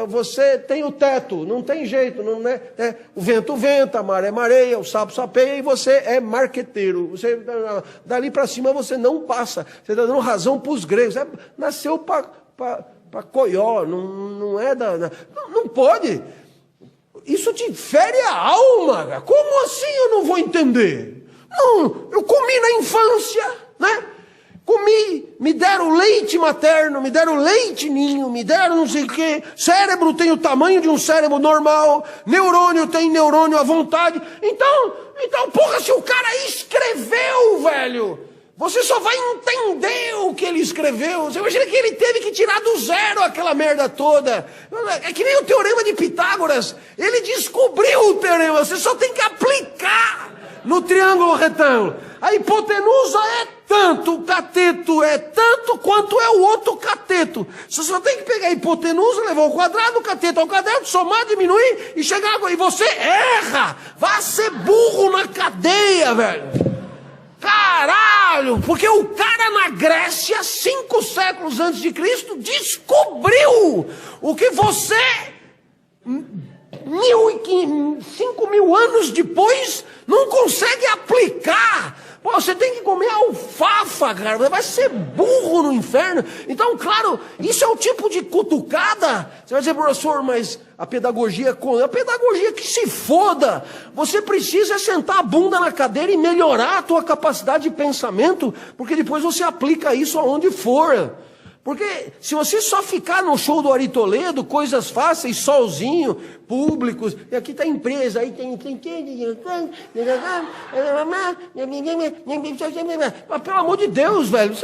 Você tem o teto, não tem jeito, não é? O vento venta, a maré mareia, o sapo sapeia e você é marqueteiro. Você, dali para cima você não passa. Você está dando razão para os gregos. Nasceu para coió, não é não pode. Isso te fere a alma. Cara. Como assim eu não vou entender? Não, eu comi na infância, né? Comi, me deram leite materno, me deram leite ninho, me deram não sei o quê. Cérebro tem o tamanho de um cérebro normal, neurônio tem neurônio à vontade. Então, porra, se o cara escreveu, velho, você só vai entender o que ele escreveu. Você imagina que ele teve que tirar do zero aquela merda toda. É que nem o teorema de Pitágoras. Ele descobriu o teorema, você só tem que aplicar no triângulo retângulo. A hipotenusa é tanto, o cateto é tanto quanto é o outro cateto. Você só tem que pegar a hipotenusa, levar o quadrado, o cateto ao quadrado, somar, diminuir e chegar agora. E você erra! Vai ser burro na cadeia, velho! Caralho! Porque o cara na Grécia, 5 séculos antes de Cristo, descobriu o que você, 5.000 anos depois, não consegue aplicar. Pô, você tem que comer alfafa, cara. Vai ser burro no inferno. Então, claro, isso é o tipo de cutucada. Você vai dizer, professor, mas a pedagogia que se foda. Você precisa sentar a bunda na cadeira e melhorar a tua capacidade de pensamento, porque depois você aplica isso aonde for. Porque se você só ficar no show do Ari Toledo, coisas fáceis, solzinho, públicos, e aqui está a empresa, aí tem... Mas pelo amor de Deus, velho,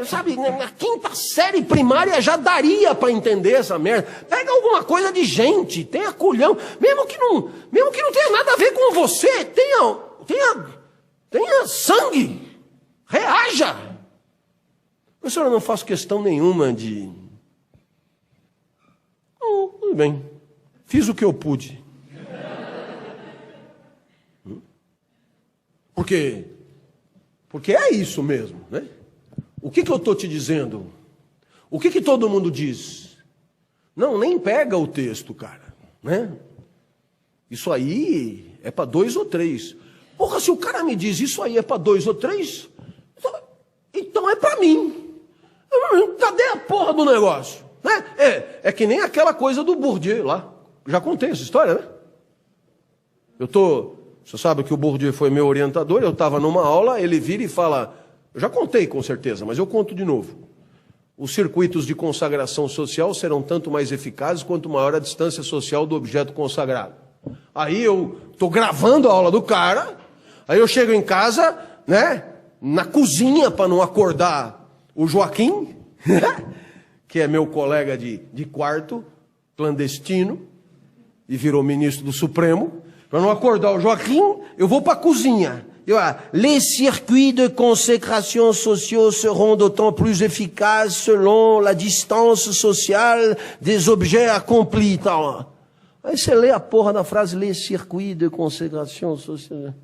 sabe, na 5ª série primária já daria para entender essa merda. Pega alguma coisa de gente, tenha culhão, mesmo que não tenha nada a ver com você, tenha sangue, reaja. Professor, eu não faço questão nenhuma de... Tudo bem. Fiz o que eu pude. Porque é isso mesmo, né? O que eu estou te dizendo? O que todo mundo diz? Não, nem pega o texto, cara, né? Isso aí é para 2 ou 3. Porra, se o cara me diz isso aí é para 2 ou 3, então é para mim. Cadê a porra do negócio? Né? É que nem aquela coisa do Bourdieu lá. Já contei essa história, né? Eu tô Você sabe que o Bourdieu foi meu orientador, eu estava numa aula, ele vira e fala, eu já contei com certeza, mas eu conto de novo. Os circuitos de consagração social serão tanto mais eficazes quanto maior a distância social do objeto consagrado. Aí eu estou gravando a aula do cara, aí eu chego em casa, né, na cozinha para não acordar o Joaquim, que é meu colega de quarto, clandestino, e virou ministro do Supremo. Para não acordar o Joaquim, eu vou para a cozinha. Les circuits de consécration sociaux seront d'autant plus efficaces selon la distance sociale des objets accomplis. Então, aí você lê a porra da frase, les circuits de consécration sociale.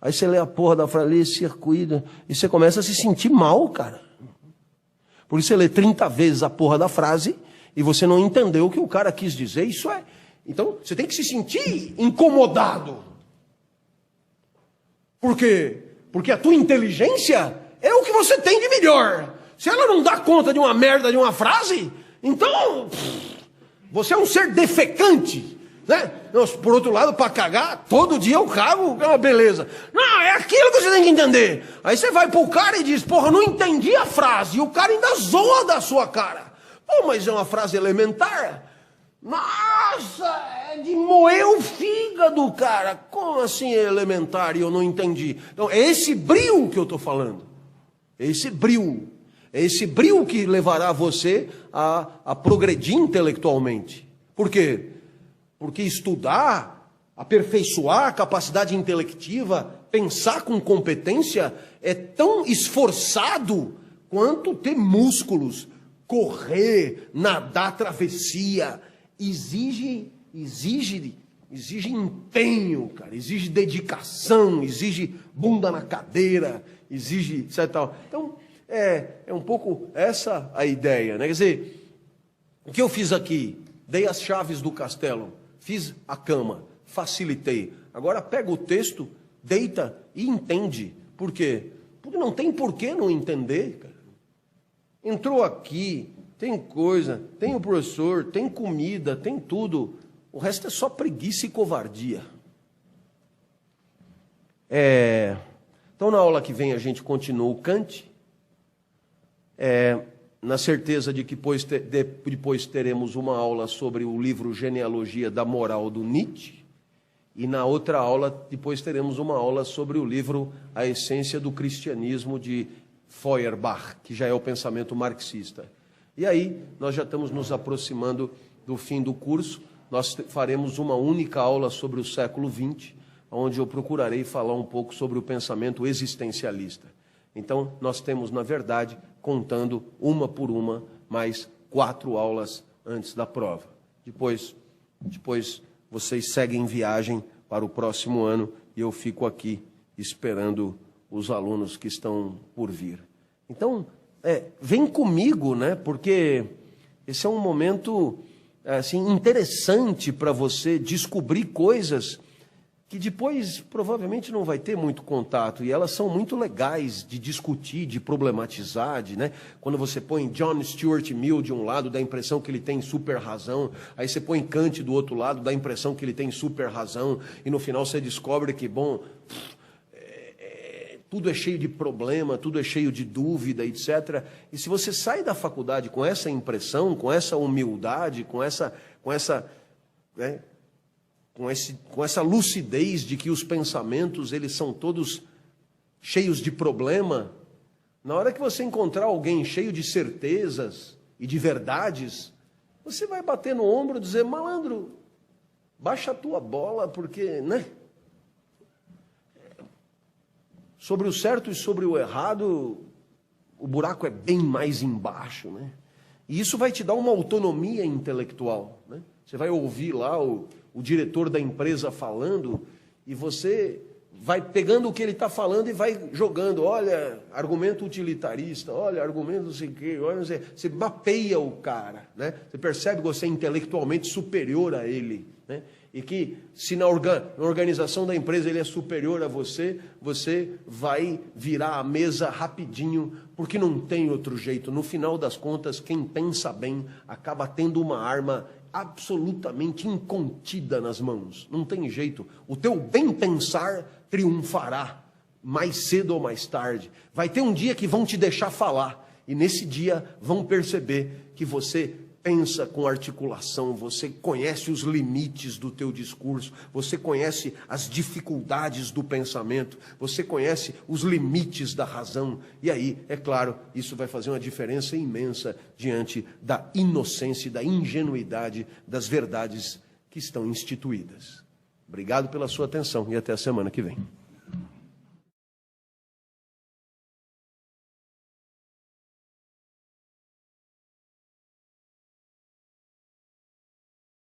Aí você lê a porra da frase, les circuits, e você começa a se sentir mal, cara. Por isso você lê 30 vezes a porra da frase e você não entendeu o que o cara quis dizer. Isso é... Então, você tem que se sentir incomodado. Por quê? Porque a tua inteligência é o que você tem de melhor. Se ela não dá conta de uma merda de uma frase, então você é um ser defecante, né? Por outro lado, para cagar, todo dia eu cago, é uma beleza. Não, é aquilo que você tem que entender. Aí você vai pro cara e diz, porra, não entendi a frase. E o cara ainda zoa da sua cara. Pô, mas é uma frase elementar. Nossa, é de moer o fígado, cara. Como assim é elementar e eu não entendi? Então, é esse brio que eu estou falando. É esse brio. É esse brio que levará você a progredir intelectualmente. Por quê? Porque estudar, aperfeiçoar a capacidade intelectiva, pensar com competência, é tão esforçado quanto ter músculos, correr, nadar travessia. Exige empenho, cara, exige dedicação, exige bunda na cadeira, exige etc. Tal. Então, é um pouco essa a ideia, né? Quer dizer, o que eu fiz aqui? Dei as chaves do castelo, fiz a cama, facilitei. Agora pega o texto, deita e entende. Por quê? Porque não tem por que não entender, cara. Entrou aqui... Tem coisa, tem o professor, tem comida, tem tudo. O resto é só preguiça e covardia. Então, na aula que vem, a gente continua o Kant. Na certeza de que depois teremos uma aula sobre o livro Genealogia da Moral do Nietzsche. E na outra aula, depois teremos uma aula sobre o livro A Essência do Cristianismo de Feuerbach, que já é o pensamento marxista. E aí, nós já estamos nos aproximando do fim do curso. Nós faremos uma única aula sobre o século XX, onde eu procurarei falar um pouco sobre o pensamento existencialista. Então, nós temos, na verdade, contando uma por uma, mais 4 aulas antes da prova. Depois vocês seguem viagem para o próximo ano e eu fico aqui esperando os alunos que estão por vir. Então, vem comigo, né? Porque esse é um momento assim, interessante para você descobrir coisas que depois provavelmente não vai ter muito contato, e elas são muito legais de discutir, de problematizar, né? Quando você põe John Stuart Mill de um lado, dá a impressão que ele tem super razão, aí você põe Kant do outro lado, dá a impressão que ele tem super razão, e no final você descobre que, bom... tudo é cheio de problema, tudo é cheio de dúvida, etc. E se você sai da faculdade com essa impressão, com essa humildade, com essa lucidez de que os pensamentos eles são todos cheios de problema, na hora que você encontrar alguém cheio de certezas e de verdades, você vai bater no ombro e dizer, malandro, baixa a tua bola, porque, né? Sobre o certo e sobre o errado, o buraco é bem mais embaixo, né? E isso vai te dar uma autonomia intelectual, né? Você vai ouvir lá o diretor da empresa falando e você vai pegando o que ele está falando e vai jogando. Olha, argumento utilitarista, olha, argumento não sei o quê. Olha, você mapeia o cara, né? Você percebe que você é intelectualmente superior a ele, né? E que se na organização da empresa ele é superior a você, você vai virar a mesa rapidinho, porque não tem outro jeito. No final das contas, quem pensa bem acaba tendo uma arma absolutamente incontida nas mãos. Não tem jeito. O teu bem pensar triunfará, mais cedo ou mais tarde. Vai ter um dia que vão te deixar falar, e nesse dia vão perceber que você pensa com articulação, você conhece os limites do teu discurso, você conhece as dificuldades do pensamento, você conhece os limites da razão. E aí, é claro, isso vai fazer uma diferença imensa diante da inocência e da ingenuidade das verdades que estão instituídas. Obrigado pela sua atenção e até a semana que vem.